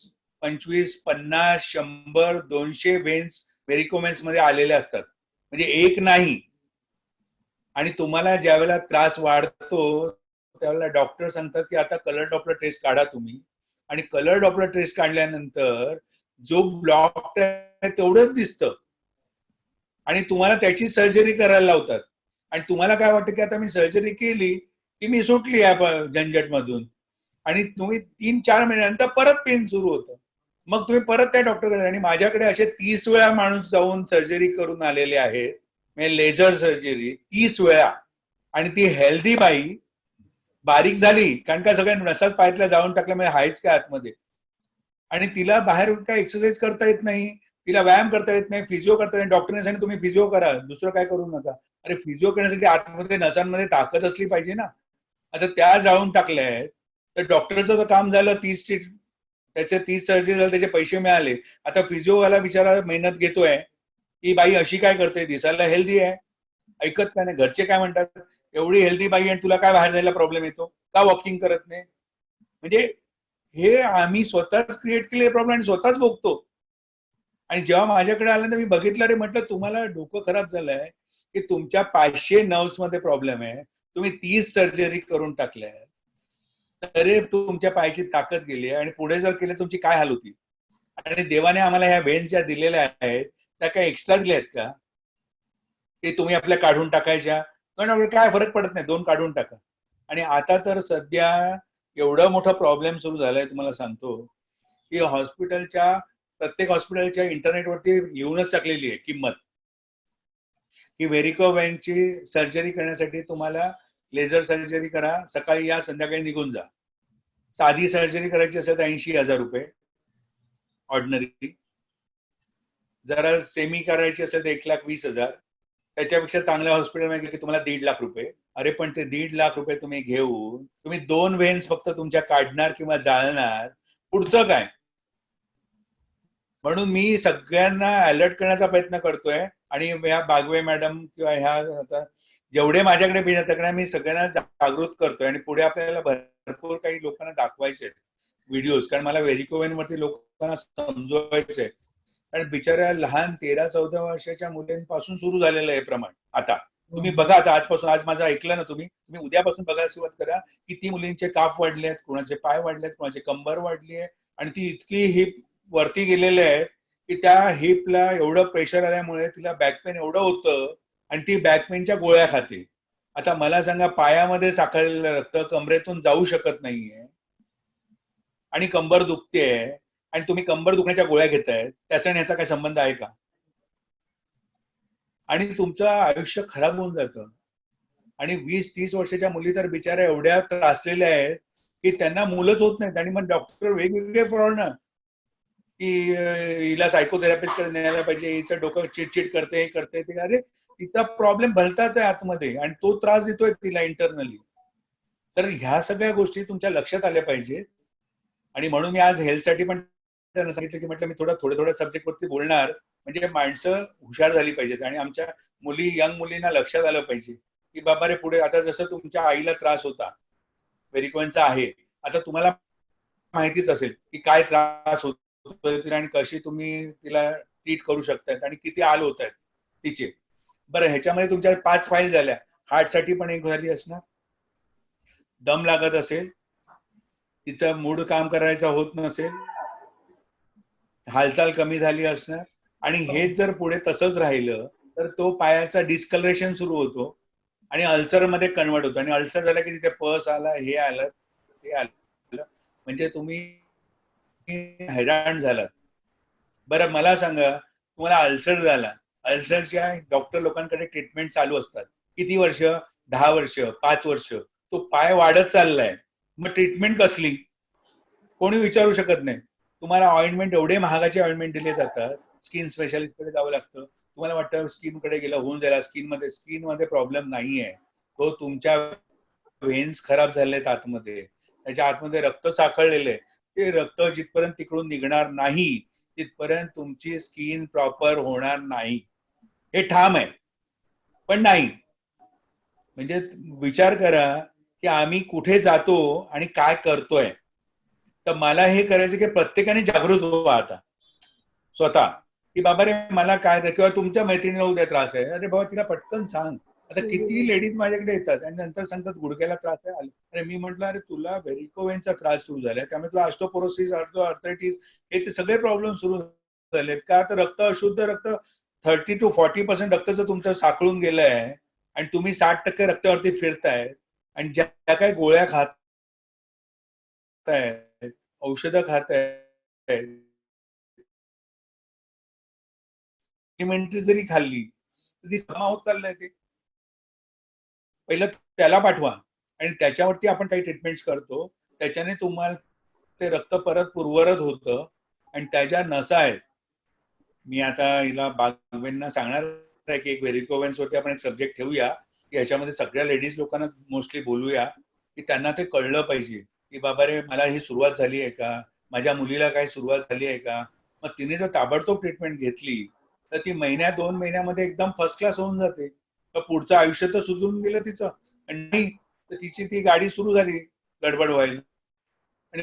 25, 50, 100, 200 वेन्स व्हेरिकोवेन्स मध्ये आलेले असतात, म्हणजे एक नाही. आणि तुम्हाला ज्या वेळेला त्रास वाढतो त्यावेळेला डॉक्टर सांगतात की आता कलर डॉपलर टेस्ट काढा तुम्ही, आणि कलर डॉपलर टेस्ट काढल्यानंतर जो ब्लॉक आहे तेवढंच दिसतं आणि तुम्हाला त्याची सर्जरी करायला लावतात. आणि तुम्हाला काय वाटतं की आता मी सर्जरी केली की मी सुटली या झंझटमधून, आणि तुम्ही 3-4 महिन्यानंतर परत पेन सुरू होतं. मग तुम्ही परत त्या डॉक्टरकडे, आणि माझ्याकडे असे 30 वेळा माणूस जाऊन सर्जरी करून आलेले आहेत, म्हणजे लेझर सर्जरी 30 वेळा. आणि ती हेल्दी बाई बारीक झाली कारण का सगळ्या नसाच पायातल्या जाऊन टाकल्यामुळे हायच काय आतमध्ये, आणि तिला बाहेर काय एक्सरसाइज करता येत नाही, तिला व्यायाम करता येत नाही, फिजिओ करता येत नाही. डॉक्टरने सांगितलं तुम्ही फिजिओ करा, दुसरं काय करू नका. अरे फिजिओ करण्यासाठी आतमध्ये नसांमध्ये ताकद असली पाहिजे ना. आता त्या जाळून टाकल्या आहेत, तर डॉक्टरचं तर काम झालं 30 सर्जरी झालं, त्याचे पैसे मिळाले. आता फिजिओवाला बिचारा मेहनत घेतोय, ही बाई अशी काय करते, दिसायला हेल्दी आहे, ऐकत काय नाही. घरचे काय म्हणतात, एवढी हेल्दी बाई आणि तुला काय बाहेर जायला प्रॉब्लेम येतो, का वॉकिंग करत नाही? म्हणजे हे आम्ही स्वतःच क्रिएट केलेले प्रॉब्लेम आणि स्वतःच भोगतो. आणि जेव्हा माझ्याकडे आल्यानंतर मी बघितलं, रे म्हटलं तुम्हाला डोकं खराब झालंय की तुमच्या 500 नर्व्स मध्ये प्रॉब्लेम आहे, तुम्ही 30 सर्जरी करून टाकल्या, तरी तुमच्या पायाची ताकद गेली आणि पुढे जर केले तुमची काय हाल होती. आणि देवाने आम्हाला ह्या वेन्स ज्या दिलेल्या आहेत त्या काय एक्स्ट्रा दिल्या आहेत का? ते तुम्ही आपल्या काढून टाकायच्या, कारण काय फरक पडत नाही, 2 काढून टाका. आणि आता तर सध्या एवढं मोठा प्रॉब्लेम सुरू झालाय तुम्हाला सांगतो की हॉस्पिटलच्या प्रत्येक हॉस्पिटलच्या इंटरनेटवरती येऊनच टाकलेली आहे किंमत की व्हेरिकोवेनची सर्जरी करण्यासाठी तुम्हाला लेझर सर्जरी करा, सकाळी या संध्याकाळी निघून जा. साधी सर्जरी करायची असेल तर 80,000 रुपये ऑर्डिनरी, जरा सेमी करायची असेल तर 1,20,000, त्याच्यापेक्षा चांगल्या हॉस्पिटलमध्ये की तुम्हाला 1.5 लाख रुपये. अरे पण ते 1.5 लाख रुपये तुम्ही घेऊन तुम्ही 2 वेन्स फक्त तुमच्या काढणार किंवा जाळणार, पुढचं काय? म्हणून मी सगळ्यांना अलर्ट करण्याचा प्रयत्न करतोय, आणि ह्या बागवे मॅडम किंवा ह्या आता जेवढे माझ्याकडे पेशंट आहेत मी सगळ्यांना जागृत करतोय, आणि पुढे आपल्याला भरपूर काही लोकांना दाखवायचे व्हिडिओज, कारण मला व्हेरिकोवेन वरती लोकांना समजवायचंय. कारण बिचाऱ्या लहान 13-14 वर्षाच्या मुलींपासून सुरू झालेलं आहे प्रमाण. आता तुम्ही बघा, आता आजपासून, आज माझं ऐकलं ना तुम्ही उद्यापासून बघायला सुरुवात करा, किती मुलींचे काफ वाढले आहेत, कोणाचे पाय वाढले आहेत, कोणाची कंबर वाढली आहे, आणि ती इतकी हिप वरती गेलेले आहेत की त्या हिपला एवढं प्रेशर आल्यामुळे तिला बॅक पेन एवढं होतं आणि ती बॅक पेनच्या गोळ्या खाते. आता मला सांगा, पायामध्ये साखळलेलं रक्त कमरेतून जाऊ शकत नाहीये आणि कंबर दुखतेय, आणि तुम्ही कंबर दुखण्याच्या गोळ्या घेताय, त्याचा आणि याचा काय संबंध आहे का? आणि तुमचं आयुष्य खराब होऊन जातं. आणि 20-30 वर्षाच्या मुली तर बिचाऱ्या एवढ्या त्रासलेल्या आहेत की त्यांना मुलंच होत नाहीत, आणि मग डॉक्टर वेगवेगळे प्रॉब्लेम की हिला सायकोथेरपिस्ट कडे न्यायला पाहिजे, हिचं डोकं चिडचिड करते, करते ते. अरे तिचा प्रॉब्लेम भलताच आहे आतमध्ये आणि तो त्रास देतोय तिला इंटरनली. तर ह्या सगळ्या गोष्टी तुमच्या लक्षात आल्या पाहिजेत. आणि म्हणून मी आज हेल्थसाठी पण त्यांना सांगितलं की म्हटलं मी थोड्या सब्जेक्ट वरती बोलणार, म्हणजे माणसं हुशार झाली पाहिजेत आणि आमच्या मुली, यंग मुलींना लक्षात आलं पाहिजे की बाबा रे, पुढे आता जसं तुमच्या आईला त्रास होता व्हेरिकोवेनचा आहे, आता तुम्हाला माहितीच असेल की काय त्रास होतो होतोय तिला आणि कशी तुम्ही तिला ट्रीट करू शकतायत आणि किती हाल होत आहेत तिचे. बरं, ह्याच्यामध्ये तुमच्या 5 फाईल झाल्या. हार्टसाठी पण एक झाली असणार, दम लागत असेल, तिचं मूड काम करायचं होत नसेल, हालचाल कमी झाली असणार, आणि हेच जर पुढे तसंच राहिलं तर तो पायाचा डिस्कलरेशन सुरू होतो आणि अल्सर मध्ये कन्वर्ट होतो. आणि अल्सर झाला की तिथे पस आला, हे आलं, ते आलं, म्हणजे तुम्ही हैराण झालात. बरं मला सांगा, तुम्हाला अल्सर झाला, अल्सरच्या डॉक्टर लोकांकडे ट्रीटमेंट चालू असतात. किती वर्ष? 10 वर्ष, 5 वर्ष. तो पाय वाढत चाललाय, मग ट्रीटमेंट कसली? कोणी विचारू शकत नाही. तुम्हाला ऑइंटमेंट, एवढे महागाचे ऑइंटमेंट दिले जातात, स्किन स्पेशालिस्ट कडे जावं लागतं. तुम्हाला वाटतं स्किन कडे गेलं होऊन जाईल, स्किन मध्ये प्रॉब्लेम नाहीये. तो तुमच्या व्हेन्स खराब झालेत आतमध्ये, त्याच्या आतमध्ये रक्त साकळलेलं आहे. ते रक्त जिथपर्यंत तिकडून निघणार नाही तिथपर्यंत तुमची स्किन प्रॉपर होणार नाही, हे ठाम आहे. पण नाही, म्हणजे विचार करा की आम्ही कुठे जातो आणि काय करतोय. तर मला हे करायचं की प्रत्येकाने जागृत व्हा आता स्वतः, की बाबा रे मला काय, किंवा तुमच्या मैत्रिणीला उद्या त्रास आहे, अरे बाबा तिला पटकन सांग. आता किती लेडीज माझ्याकडे येतात आणि नंतर सांगतात गुडघ्याला त्रास आहे. अरे मी म्हटलं, अरे तुला व्हेरिकोवेनचा त्रास सुरू झालाय, त्यामुळे तुला ऑस्टिओपोरोसिस, आर्थरायटिस, हे ते सगळे प्रॉब्लेम सुरू झालेत का? तर रक्त, अशुद्ध रक्त 30 to 40% रक्त जर तुमचं साकळून गेलंय आणि तुम्ही 60% रक्तावरती फिरताय आणि ज्या काही गोळ्या खाताय, औषधं खाताय, जरी खाल्ली तर ती जमा होत चाललंय. ते पहिलं त्याला पाठवा आणि त्याच्यावरती आपण काही ट्रीटमेंट्स करतो, त्याच्याने तुम्हाला ते रक्त परत पूर्वरत होतं आणि त्याच्या नसा आहेत. मी आता हिला बागवेंना सांगणार आहे की एक व्हेरिकोवेन्स वरती आपण एक सब्जेक्ट ठेवूया, की याच्यामध्ये सगळ्या लेडीज लोकांना मोस्टली बोलूया, की त्यांना ते कळलं पाहिजे की बाबा रे मला ही सुरुवात झाली आहे का, माझ्या मुलीला काही सुरुवात झाली आहे का. मग तिने जर ताबडतोब ट्रीटमेंट घेतली तर ती महिन्यात 2 महिन्यामध्ये एकदम फर्स्ट क्लास होऊन जाते. तर पुढचं आयुष्य तर सुधरून गेलं तिचं. आणि नाही तर तिची ती गाडी सुरू झाली गडबड व्हायला. आणि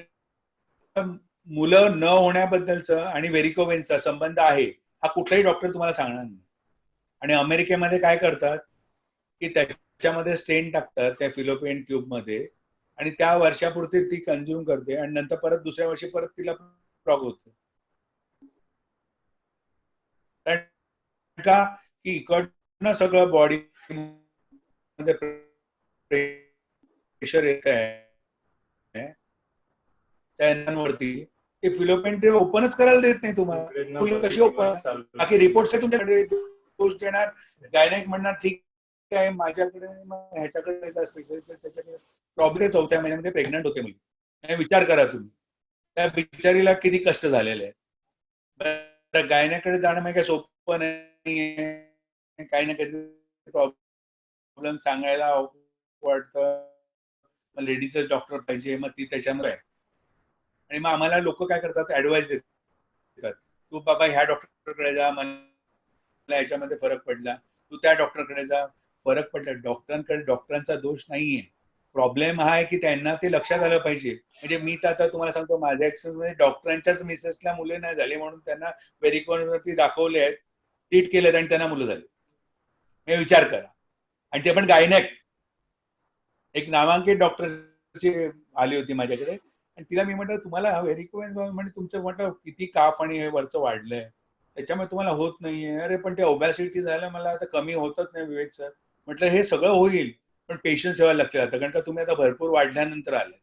मुलं न होण्याबद्दलचं आणि व्हेरिकोवेनचा संबंध आहे हा कुठलाही डॉक्टर तुम्हाला सांगणार नाही. आणि अमेरिकेमध्ये काय करतात की त्याच्यामध्ये स्टेन टाकतात त्या फिलोपियन ट्यूब मध्ये आणि त्या वर्षापुरती ती कंझ्युम करते आणि नंतर परत दुसऱ्या वर्षी परत तिला प्रॉग होते. का की इकडनं सगळं बॉडी मध्ये प्रेशर येत आहे वरती, ते फिलोपियन ट्यूब ओपनच करायला देत नाही तुम्हाला. कशी ओपन? बाकी रिपोर्ट्स आहे तुमच्याकडे, पोस्ट येणार, गायनेक म्हणणार ठीक आहे माझ्याकडे, ह्याच्याकडे त्याच्याकडे प्रॉब्लेम. 4थ्या महिन्यामध्ये प्रेग्नंट होते मुली. विचार करा तुम्ही, त्या बिचारीला किती कष्ट झालेले आहेत. गायनेकडे जाणं म्हणजे काय सोपं नाही. काही ना काही प्रॉब्लेम सांगायला वाटतं, लेडीजच डॉक्टर पाहिजे, मग ती त्याच्यामुळे. आणि मग आम्हाला लोक काय करतात, ऍडवाइस देतात, तू बाबा ह्या डॉक्टरकडे जा, मला याच्यामध्ये फरक पडला, तू त्या डॉक्टरकडे जा, फरक पडला. डॉक्टरांचा दोष नाहीये. प्रॉब्लेम हा आहे की त्यांना ते लक्षात आलं पाहिजे. म्हणजे मी तर आता तुम्हाला सांगतो, माझ्या एक्सपिरियन्स मध्ये डॉक्टरांच्याच मिसेसला मुले नाही झाले म्हणून त्यांना व्हेरिकोवेनवरती दाखवले आहेत, ट्रीट केलेत आणि त्यांना मुलं झाली. हे विचार करा. आणि ते पण गायनेक. एक नामांकित डॉक्टरची आली होती माझ्याकडे आणि तिला मी म्हटलं, तुम्हाला व्हेरिकोवेन म्हणजे तुमचं म्हटलं किती काफ आणि हे वरचं वाढलंय, त्याच्यामुळे तुम्हाला होत नाहीये. अरे पण ते ओबॅसिटी झालं, मला आता कमी होतच नाही विवेक सर. म्हटलं हे सगळं होईल पण पेशन्स ठेवायला लागतील आता, कारण का तुम्ही आता भरपूर वाढल्यानंतर आले.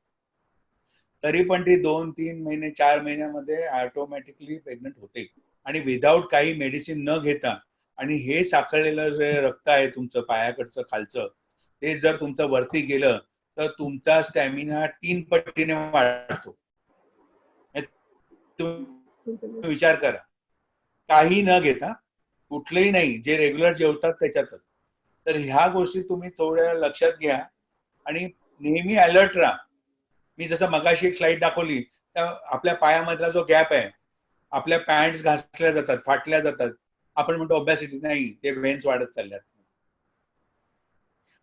तरी पण ती 2-3 महिने 4 महिन्यामध्ये ऑटोमॅटिकली प्रेग्नंट होते आणि विदाऊट काही मेडिसिन न घेता. आणि हे साखळलेलं जे रक्त आहे तुमचं पायाकडचं खालचं, ते जर तुमचं वरती गेलं तर तुमचा स्टॅमिना 3 पटीने वाढतो. तुम्ही विचार करा, काही न घेता, कुठलंही नाही, जे रेग्युलर जेवतात त्याच्यातच. तर ह्या गोष्टी तुम्ही थोड्या लक्षात घ्या आणि नेहमी अलर्ट राहा. मी जसं मगाशी एक स्लाइड दाखवली, त्या आपल्या पायामधला जो गॅप आहे, आपल्या पॅन्ट्स घासल्या जातात, फाटल्या जातात, आपण म्हणतो ओबॅसिटी, नाही, ते व्हेन्स वाढत चालल्यात.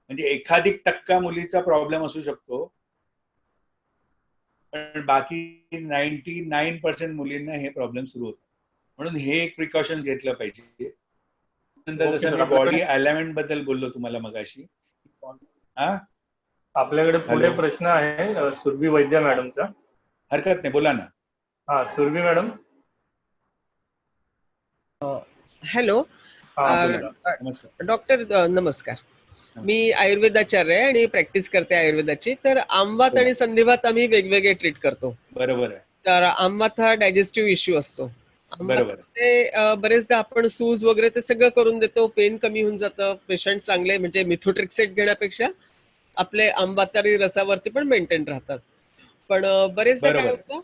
म्हणजे 1% मुलीचा प्रॉब्लेम असू शकतो पण बाकी 99% मुलींना हे प्रॉब्लेम सुरू होतात. म्हणून हे एक प्रिकॉशन घेतलं पाहिजे. नंतर Okay, जसं sir. मी बॉडी अलाइनमेंट बद्दल बोललो तुम्हाला मगाशी. आपल्याकडे पुढे Hello. प्रश्न आहे सुरभी वैद्य मॅडमचा. हरकत नाही, बोला ना. हा, सुरभी मॅडम. हॅलो हा, बोला. नमस्कार. डॉक्टर, नमस्कार. मी आयुर्वेदाचार्य आहे आणि प्रॅक्टिस करते आयुर्वेदाची. तर आमवात आणि संधिवात आम्ही वेगवेगळे ट्रीट करतो. बरोबर आहे. तर आमवात हा डायजेस्टिव्ह इश्यू असतो. बरोबर. ते बरेचदा आपण सूज वगैरे ते सगळं करून देतो, पेन कमी होऊन जातं, पेशंट चांगले म्हणजे मिथोट्रिक्सेट घेण्यापेक्षा आपले आंबातारी रसावरती पण मेंटेन राहतात. पण बरेचदा काय होतं,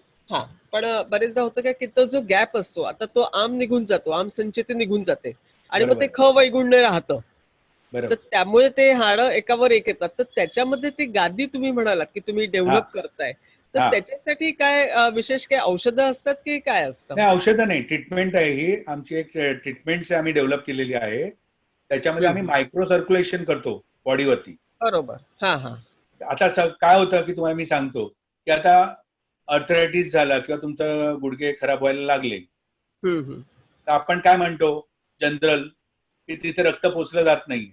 पण बरेचदा होतं का की तो जो गॅप असतो, आता तो आम निघून जातो, आम संचिती निघून जाते आणि मग ते ख वैगुण्य राहतं. तर त्यामुळे ते हाडं एकावर एक येतात. तर त्याच्यामध्ये ती गादी तुम्ही म्हणालात की तुम्ही डेव्हलप करताय, तर त्याच्यासाठी काय विशेष काही औषधं असतात की काय असतं? नाही, औषधं नाही, ट्रीटमेंट आहे ही. आमची एक ट्रीटमेंट आम्ही डेव्हलप केलेली आहे. त्याच्यामध्ये आम्ही मायक्रो सर्क्युलेशन करतो बॉडीवरती. बरोबर. आता काय होतं की तुम्हाला मी सांगतो की आता अर्थरायटिस झाला किंवा तुमचं गुडघे खराब व्हायला लागले, तर आपण काय म्हणतो जनरल की तिथे रक्त पोचलं जात नाही.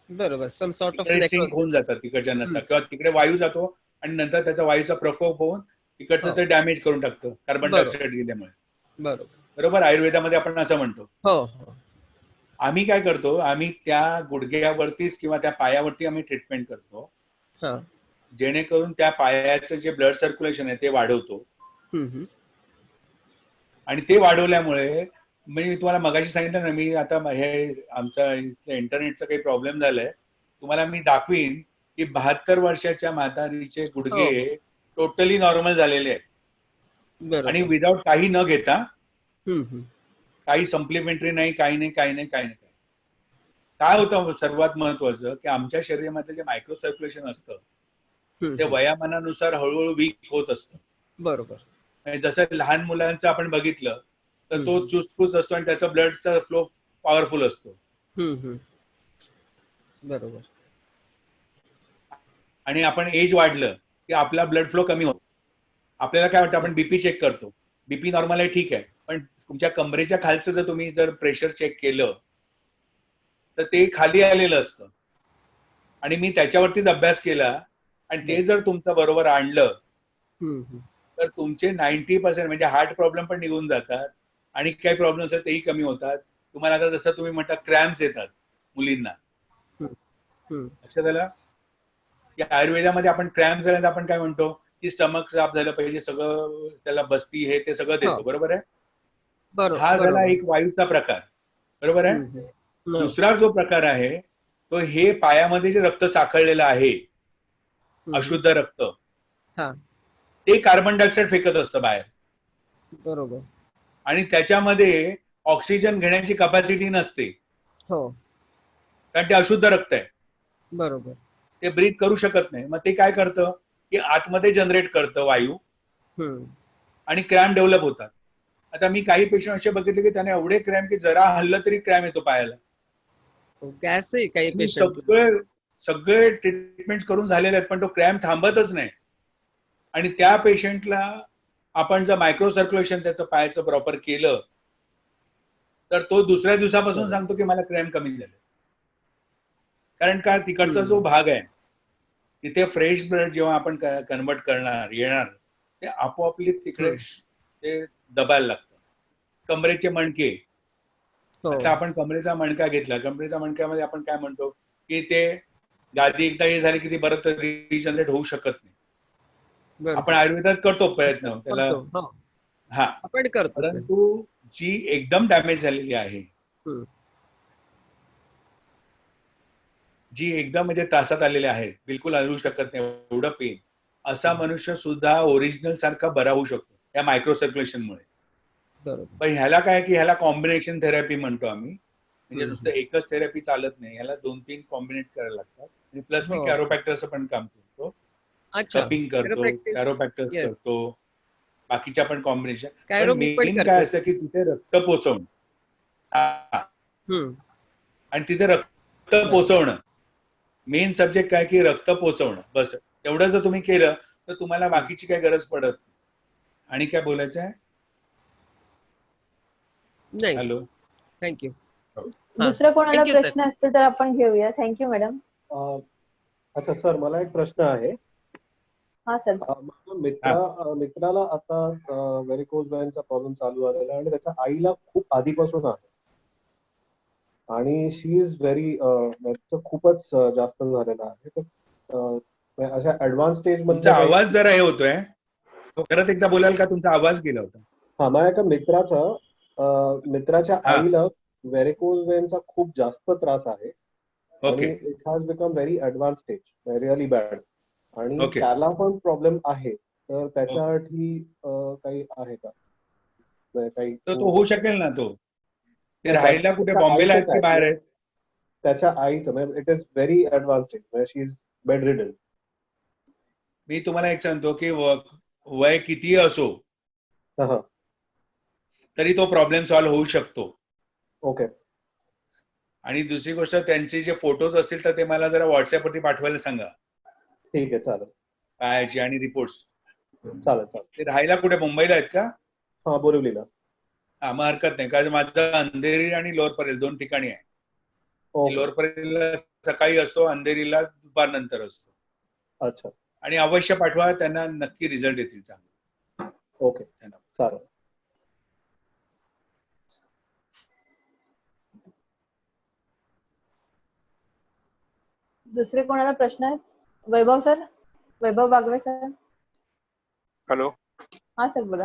बरोबर. सम सॉर्ट ऑफ सिंक होऊन जातात तिकडच्या नसा, किंवा तिकडे वायू जातो आणि नंतर त्याचा वायूचा प्रकोप होऊन तिकडचं ते डॅमेज करून टाकतं कार्बन डायऑक्साईड गेल्यामुळे. बरोबर. आयुर्वेदामध्ये आपण असं म्हणतो. आम्ही काय करतो, आम्ही त्या गुडघ्यावरतीच किंवा त्या पायावरती आम्ही ट्रीटमेंट करतो, जेणेकरून त्या पायाचं जे ब्लड सर्क्युलेशन आहे ते वाढवतो. आणि ते वाढवल्यामुळे मी तुम्हाला मगाशी सांगितलं ना, मी आता हे आमचा इंटरनेटचा काही प्रॉब्लेम झालाय, तुम्हाला मी दाखवीन की 72 वर्षाच्या म्हातारीचे गुडघे टोटली नॉर्मल झालेले आहेत आणि विदाउट काही न घेता, काही सप्लिमेंटरी नाही, काही नाही. काय होतं सर्वात महत्वाचं की आमच्या शरीरामध्ये जे मायक्रो सर्क्युलेशन असतं ते वयामानानुसार हळूहळू वीक होत असतं. बरोबर. जसं लहान मुलांचं आपण बघितलं तर तो चुसफुस असतो आणि त्याचा ब्लडचा फ्लो पॉवरफुल असतो. बरोबर. आणि आपण एज वाढलं की आपला ब्लड फ्लो कमी होतो. आपल्याला काय वाटतं, आपण बीपी चेक करतो, बीपी नॉर्मल आहे, ठीक आहे, पण तुमच्या कमरेच्या खालचं जर तुम्ही प्रेशर चेक केलं तर ते खाली आलेलं असतं. आणि मी त्याच्यावरतीच अभ्यास केला आणि ते जर तुमचं बरोबर आणलं तर तुमचे 90% म्हणजे हार्ट प्रॉब्लेम पण निघून जातात आणि काही प्रॉब्लेम असतात तेही कमी होतात. तुम्हाला आता जसं तुम्ही म्हणता क्रॅम्प्स येतात मुलींना, लक्षात आलं की आयुर्वेदामध्ये आपण क्रॅम्प झाला तर आपण काय म्हणतो की स्टमक साफ झालं पाहिजे, सगळं त्याला बस्ती हे ते सगळं देतो. बरोबर आहे. हा झाला एक वायूचा प्रकार. बरोबर आहे. दुसरा जो प्रकार आहे तो हे पायामध्ये जे रक्त साखळलेलं आहे, अशुद्ध रक्त, ते कार्बन डायऑक्साईड फेकत असतं बाहेर. बरोबर. आणि त्याच्यामध्ये ऑक्सिजन घेण्याची कपॅसिटी नसते, कारण ते अशुद्ध रक्त आहे. बरोबर. ते ब्रीथ करू शकत नाही. मग ते काय करतं की आतमध्ये जनरेट करतं वायू आणि क्रॅम्प डेव्हलप होतात. आता मी काही पेशंट असे बघितले की त्याने एवढे क्रॅम्प की जरा हल्लं तरी क्रॅम्प येतो पायाला. गॅस आहे काही पेशंट. सगळे ट्रीटमेंट करून झालेले आहेत पण तो क्रॅम्प थांबतच नाही. आणि त्या पेशंटला आपण जर मायक्रो सर्क्युलेशन त्याचं पायाचं प्रॉपर केलं तर तो दुसऱ्या दिवसापासून सांगतो की मला क्रॅम्प कमी झाले. कारण का, तिकडचा जो भाग आहे तिथे फ्रेश ब्लड जेव्हा आपण कन्वर्ट करणार येणार ते आपोआपली तिकडे ते दबायला लागतं. कमरेचे मणके, आता आपण कमरेचा मणका घेतला, कमरेच्या मणक्यामध्ये आपण काय म्हणतो की ते गादी एकदा हे झाली की ती परत रिजनरेट होऊ शकत नाही. आपण आयुर्वेदात करतो प्रयत्न त्याला, परंतु जी एकदम डॅमेज झालेली आहे, जी एकदम म्हणजे त्रासात आलेले आहेत, बिलकुल हलवू शकत नाही एवढं पेन, असा मनुष्य सुद्धा ओरिजिनल सारखा बरा होऊ शकतो या मायक्रो सर्क्युलेशनमुळे. पण ह्याला काय की ह्याला कॉम्बिनेशन थेरपी म्हणतो आम्ही. म्हणजे नुसतं एकच थेरपी चालत नाही, ह्याला 2-3 कॉम्बिनेट करायला लागतात. आणि प्लस मी कॅरोपॅक्टरचं पण काम करतो, कपिंग करतो, कॅरोपॅक्टर्स करतो, बाकीच्या पण कॉम्बिनेशन. पण मेन काय असतं की तिथे रक्त पोचवणं, आणि तिथे रक्त पोचवणं मेन सब्जेक्ट काय की रक्त पोचवणं. बस तेवढं जर तुम्ही केलं तर तुम्हाला बाकीची काही गरज पडत नाही. आणि काय बोलायचं आहे? नाही, हॅलो. थँक्यू. दुसरं कोणाला Thank you, sir. प्रश्न असतील तर आपण घेऊया. Thank you madam. अच्छा सर, मला एक प्रश्न आहे. हा सर. माझ्या मित्राला आता व्हेरिकोज व्हेनचा प्रॉब्लेम चालू झालेला आहे आणि त्याच्या आईला खूप आधीपासून आहे आणि शी इज व्हेरी खूपच जास्त झालेला आहे. तर अशा ऍडव्हान्स स्टेज तुमचा मध्ये आवाज जरा हे होतोय, परत एकदा बोलाल का? तुमचा आवाज गेला होता. हा, माझ्या एका मित्राच्या हा. आईला व्हेरिकोज व्हेनचा खूप जास्त त्रास आहे आणि okay. It has become very advance stage, really bad. आणि ओके. त्याला पण प्रॉब्लेम आहे, तर त्याच्यासाठी काही आहे का? काही तर तो होऊ शकेल ना. तो ते त्याच्या- राहायला कुठे, त्याच्या बॉम्बेला आहेत आईचं की काय? बाहेर आहेत? त्याच्या आईचं म्हणजे it is very advance stage, म्हणजे शी इज बेड रिडन. मी तुम्हाला एक सांगतो की वय कितीही असो हा, तरी तो प्रॉब्लेम सॉल्व्ह होऊ शकतो. ओके. आणि दुसरी गोष्ट, त्यांचे जे फोटोज असतील तर ते मला जरा व्हॉट्सअपवरती पाठवायला सांगा, ठीक आहे, चालेल पायाची आणि रिपोर्ट्स. चालेल. ते राहायला कुठे, मुंबईला आहेत का? हा, बोरिवलीला. हा, मग हरकत नाही, कारण माझं अंधेरी आणि लोअर परेल 2 ठिकाणी आहे. ओके, लोअर परेलला सकाळी असतो, अंधेरीला दुपार नंतर असतो. अच्छा, आणि अवश्य पाठवा, त्यांना नक्की रिझल्ट येतील चांगले. ओके, चालेल. दुसरे कोणाला प्रश्न आहेत? वैभव सर, वैभव बागवे सर. हॅलो. हा सर, बोला.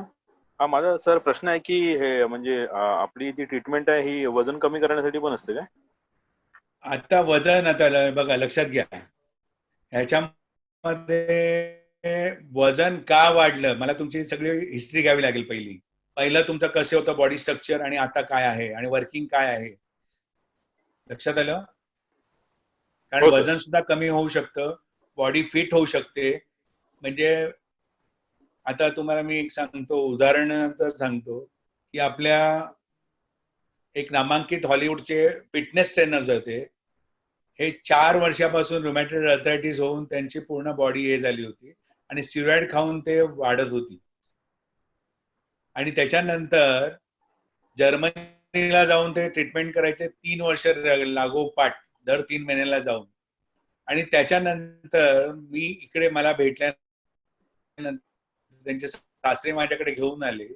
हा, माझा सर प्रश्न आहे की हे म्हणजे आपली जी ट्रीटमेंट आहे ही वजन कमी करण्यासाठी पण असते काय? आता वजन, आता बघा, लक्षात घ्या, ह्याच्यामध्ये वजन का वाढलं, मला तुमची सगळी हिस्ट्री घ्यावी लागेल. पहिलं तुमचं कसं होतं बॉडी स्ट्रक्चर आणि आता काय आहे आणि वर्किंग काय आहे, लक्षात आलं? कारण हो, सर. वजन सुद्धा कमी होऊ शकतं, बॉडी फिट होऊ शकते. म्हणजे आता तुम्हाला मी एक सांगतो, उदाहरण सांगतो की आपल्या एक नामांकित हॉलिवूडचे फिटनेस ट्रेनर्स होते, हे 4 वर्षापासून रुमॅटॉइड आर्थरायटिस होऊन त्यांची पूर्ण बॉडी हे झाली होती आणि स्टिरॉइड खाऊन ते वाढत होती. आणि त्याच्यानंतर जर्मनीला जाऊन ते ट्रीटमेंट करायचे 3 वर्ष लागोपाठ, दर 3 महिन्याला जाऊन. आणि त्याच्यानंतर मी इकडे मला भेटल्यानंतर त्यांचे सासरे माझ्याकडे घेऊन आले.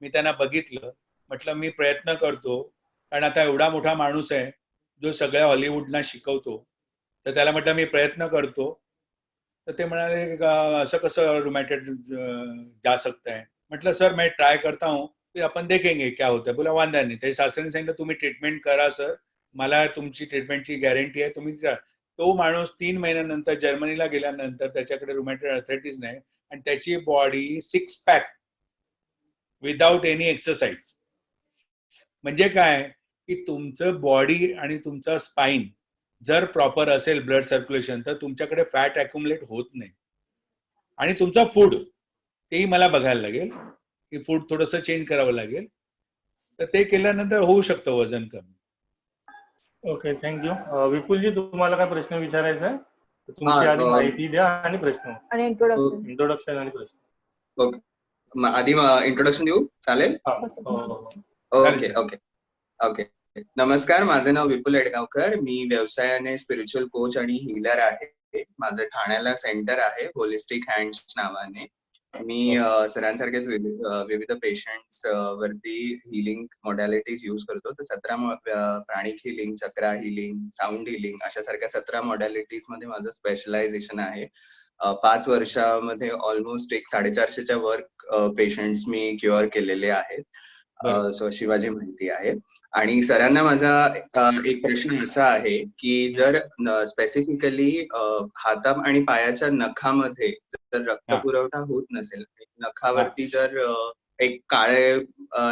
मी त्यांना बघितलं, म्हटलं मी प्रयत्न करतो, कारण आता एवढा मोठा माणूस आहे जो सगळ्या हॉलिवूडना शिकवतो, तर त्याला म्हटलं मी प्रयत्न करतो. तर ते म्हणाले असं कसं रुमॅटॉइड जा सकता है? म्हटलं सर मैं ट्राय करता हूँ, फिर अपन देखेंगे क्या होता है. बोला वांधा नाही. ते सासऱ्याने सांगितलं तुम्ही ट्रीटमेंट करा सर, मला तुमची ट्रीटमेंटची गॅरंटी आहे, तुम्ही करा. तो माणूस 3 महिन्यानंतर जर्मनीला गेल्यानंतर त्याच्याकडे रुमॅटॉइड आर्थरायटिस नाही आणि त्याची body 6 pack without any exercise. म्हणजे काय की तुमचं बॉडी आणि तुमचा स्पाइन जर प्रॉपर असेल, ब्लड सर्क्युलेशन, तर तुमच्याकडे फॅट अक्युमुलेट होत नाही. आणि तुमचं फूड, तेही मला बघायला लागेल की फूड थोडंसं चेंज करावं लागेल, तर ते केल्यानंतर होऊ शकतं वजन कमी. Okay, thank you. विपुलजी, तुम्हाला काय प्रश्न विचारायचा आहे? तुमची आधी माहिती द्या आणि प्रश्न, आणि इंट्रोडक्शन. इंट्रोडक्शन आणि प्रश्न. ओके, आधी इंट्रोडक्शन देऊ, चालेल? Okay okay okay. नमस्कार, माझे नाव विपुल एडगावकर. मी व्यवसायाने स्पिरिच्युअल कोच आणि हीलर आहे. माझं ठाण्याला सेंटर आहे होलिस्टिक हँड्स नावाने. मी सरांसारखेच विविध पेशंट्स वरती हिलिंग मॉडॅलिटीज यूज करतो. तर 17 प्राणिक हिलिंग, चक्रा हिलिंग, साऊंड हिलिंग अशा सारख्या 17 मॉडॅलिटीज मध्ये माझं स्पेशलायझेशन आहे. 5 वर्षामध्ये ऑलमोस्ट 450च्या वर पेशंट्स मी क्युअर केलेले आहेत. सो अशी माझी माहिती आहे. आणि सरांना माझा एक प्रश्न असा आहे की जर स्पेसिफिकली हाता आणि पायाच्या नखामध्ये जर रक्तपुरवठा होत नसेल, नखावरती जर एक काळे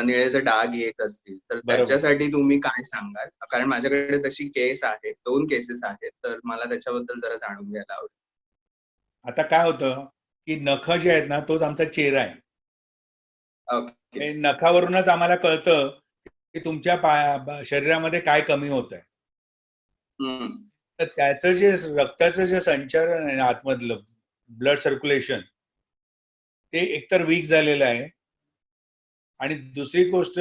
निळे जर डाग येत असतील, तर त्याच्यासाठी तुम्ही काय सांगाल? कारण माझ्याकडे तशी केस आहे, 2 केसेस आहेत, तर मला त्याच्याबद्दल जरा जाणून घ्यायला आवडेल. आता काय होतं की नख जे आहेत ना, तोच आमचा चेहरा आहे. नखावरूनच आम्हाला कळतं की तुमच्या शरीरामध्ये काय कमी होत आहे. तर त्याचं जे रक्ताचं जे संचरण आहे आतमधलं, ब्लड सर्क्युलेशन, ते एकतर वीक झालेलं आहे आणि दुसरी गोष्ट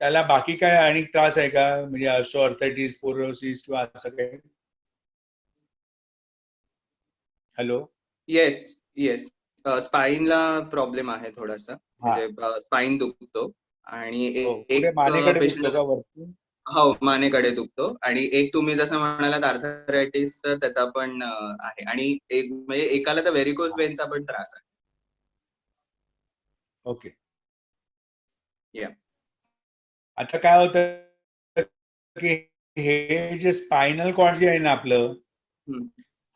त्याला बाकी काय आणि त्रास आहे का, म्हणजे ऑर्थरायटिस, पोरोसिस किंवा असं काही? हॅलो. येस येस, स्पाईनला प्रॉब्लेम आहे थोडासा, म्हणजे स्पाईन दुखतो आणि एक मानेकडे पेशंट दुखतो का वरती? हो, मानेकडे दुखतो आणि एक तुम्ही जसं म्हणालात आर्थरायटिस, तर त्याचा पण आहे आणि एक म्हणजे एकाला तर व्हेरिकोज वेनचा पण त्रास आहे. ओके. या आता काय होतं की हे जे स्पायनल कॉर्ड जे आहे ना आपलं,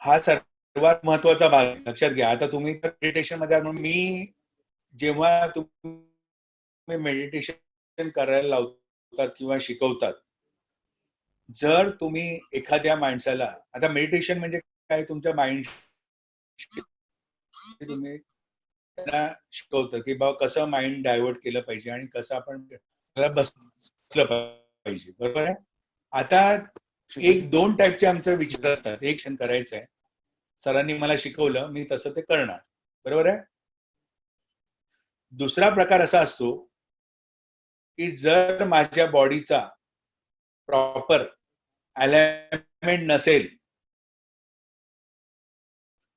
हा सर्वात महत्वाचा भाग आहे, लक्षात घ्या. आता तुम्ही मेडिटेशन मध्ये आहात, मी जेव्हा तुम्ही मेडिटेशन करायला लावतात किंवा शिकवतात, जर तुम्ही एखाद्या माणसाला, आता मेडिटेशन म्हणजे काय, तुमच्या माइंड तुम्ही त्यांना शिकवतं की बाबा कसं माइंड डायव्हर्ट केलं पाहिजे आणि कसं आपण त्याला बसलं पाहिजे, बरोबर आहे. आता एक दोन टाईपचे आमचे विचार असतात. एक क्षण करायचं आहे, सरांनी मला शिकवलं, मी तसं ते करणार, बरोबर आहे. दुसरा प्रकार असा असतो की जर माझ्या बॉडीचा प्रॉपर अलाइनमेंट नसेल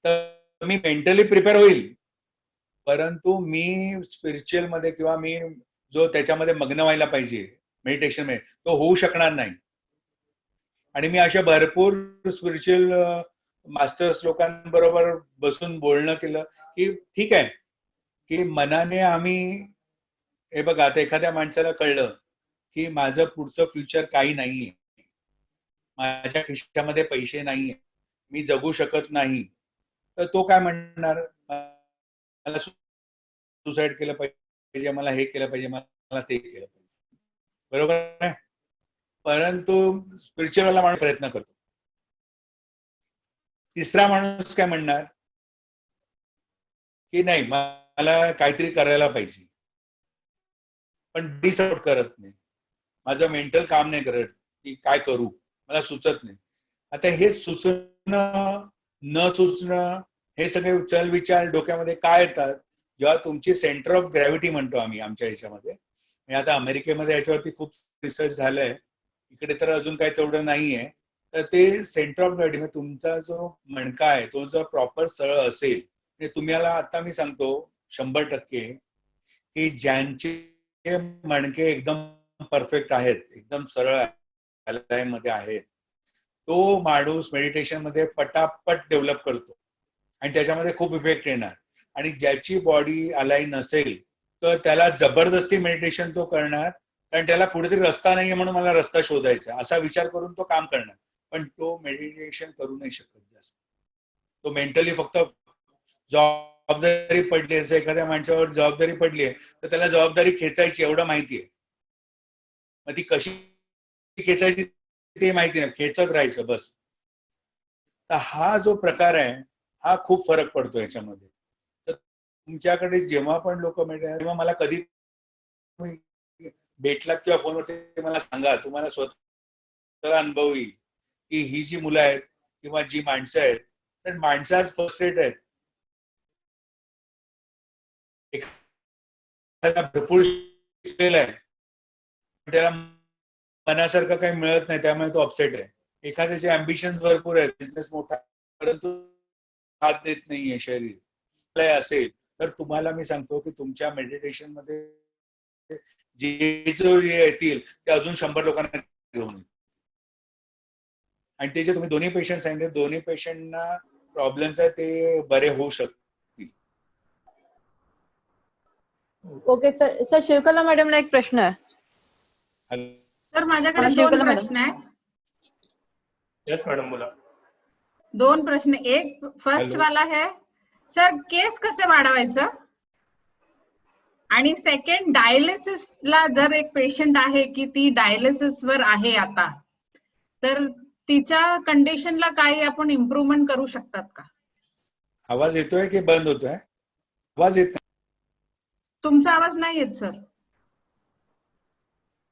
तर मी मेंटली प्रिपेअर होईल, परंतु मी स्पिरिच्युअल मध्ये किंवा मी जो त्याच्यामध्ये मग्न व्हायला पाहिजे मेडिटेशन मध्ये, तो होऊ शकणार नाही. आणि मी अशा भरपूर स्पिरिच्युअल मास्टर्स लोकांबरोबर बसून बोलणं केलं की ठीक आहे की मनाने आम्ही, हे बघा, आता एखाद्या माणसाला कळलं की माझं पुढचं फ्युचर काही नाहीये, माझ्या खिशामध्ये पैसे नाहीये, मी जगू शकत नाही, तर तो काय म्हणणार, मला सुसाईड केलं पाहिजे, मला हे केलं पाहिजे, मला ते केलं पाहिजे, बरोबर आहे. परंतु स्पिरिच्युअल माणूस प्रयत्न करतो. तिसरा माणूस काय म्हणणार की नाही, मला काहीतरी करायला पाहिजे, पण डिसऑर्ट करत नाही, माझं मेंटल काम नाही करत की काय करू, मला सुचत नाही. आता हे सुचणं न सुचणं हे सगळे चल विचार डोक्यामध्ये काय येतात, जेव्हा तुमची सेंटर ऑफ ग्रॅव्हिटी म्हणतो आम्ही आमच्या ह्याच्यामध्ये, आता अमेरिकेमध्ये याच्यावरती खूप रिसर्च झालंय, इकडे तर अजून काही तेवढं नाहीये. तर ते सेंटर ऑफ ग्रॅव्हिटी म्हणजे तुमचा जो मणका आहे तो जर प्रॉपर सरळ असेल, म्हणजे तुम्हाला आता मी सांगतो 100% की ज्यांचे मणके एकदम परफेक्ट आहेत, एकदम सरळ अलाइन मध्ये आहेत, तो माणूस मेडिटेशन मध्ये पटापट डेव्हलप करतो आणि त्याच्यामध्ये खूप इफेक्ट येणार. आणि ज्याची बॉडी अलाइन नसेल तर त्याला जबरदस्ती मेडिटेशन तो करणार, कारण त्याला कुठेतरी रस्ता नाहीये म्हणून मला रस्ता शोधायचा असा विचार करून तो काम करणार, पण तो मेडिटेशन करू नाही शकत जास्त. तो मेंटली फक्त जबाबदारी पडली, एखाद्या माणसावर जबाबदारी पडली आहे तर त्याला जबाबदारी खेचायची एवढं माहितीये, मग ती कशी खेचायची ते माहिती नाही, खेचत राहायचं बस. तर हा जो प्रकार आहे हा खूप फरक पडतो याच्यामध्ये. तर तुमच्याकडे जेव्हा पण लोक मिळतात तेव्हा मला कधी भेटलात किंवा फोनवरती मला सांगा, तुम्हाला स्वतःला अनुभव येईल की ही जी मुलं आहेत किंवा जी माणसं आहेत, तर माणसं आज फर्स्ट रेट आहेत. एखादा भरपूर शिकलेला आहे, त्याला मनासारखं काही मिळत नाही, त्यामुळे तो अपसेट आहे. एखाद्याचे अम्बिशन्स भरपूर आहेत, बिझनेस मोठा, परंतु साथ देत नाहीये शरीर असेल, तर तुम्हाला मी सांगतो की तुमच्या मेडिटेशन मध्ये जे जो येतील ते अजून 100 लोकांना घेऊन येतील. आणि ते जे तुम्ही दोन्ही पेशंट सांगितले, दोन्ही पेशंटना प्रॉब्लेम्स आहे ते बरे होऊ शकतील. Okay sir. सर शिवकला मॅडमला एक प्रश्न आहे. सर माझ्याकडे दोन प्रश्न आहे. येस मॅडम बोला. दोन प्रश्न. एक फर्स्ट वाला है सर, केस कसे वाढवायचं, आणि सेकंड डायलिसिसला जर एक पेशंट आहे की ती डायलिसिस वर आहे आता, तर तिच्या कंडिशनला काही आपण इम्प्रूव्हमेंट करू शकतात का? आवाज येतोय की बंद होतोय? आवाज येत, तुमचा आवाज नाही येत सर.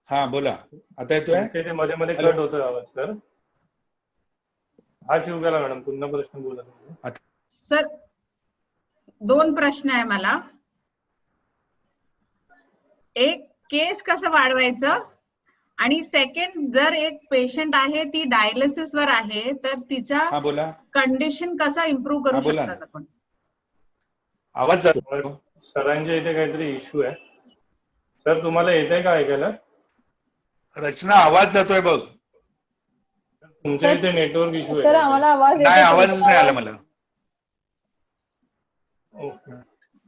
हा बोला, आता येतोय? मध्ये मध्ये कट होतोय आवाज सर. हा शिवकला मॅडम पुन्हा प्रश्न बोला. सर दोन प्रश्न आहे मला. एक, केस कसं वाढवायचं, आणि सेकंड, जर एक पेशंट आहे ती डायलिसिस वर आहे तर तिचा बोला. कंडिशन कसा इम्प्रूव्ह करू शकतात आपण? आवाज जातो. सरांच्या इथे काहीतरी इश्यू आहे. सर तुम्हाला येत आहे का ऐकायला? रचना आवाज जातोय बघ. तुमच्या इथे नेटवर्क इश्यू आहे? सर आम्हाला आवाज नाही, आवाजच नाही आला मला. ओके,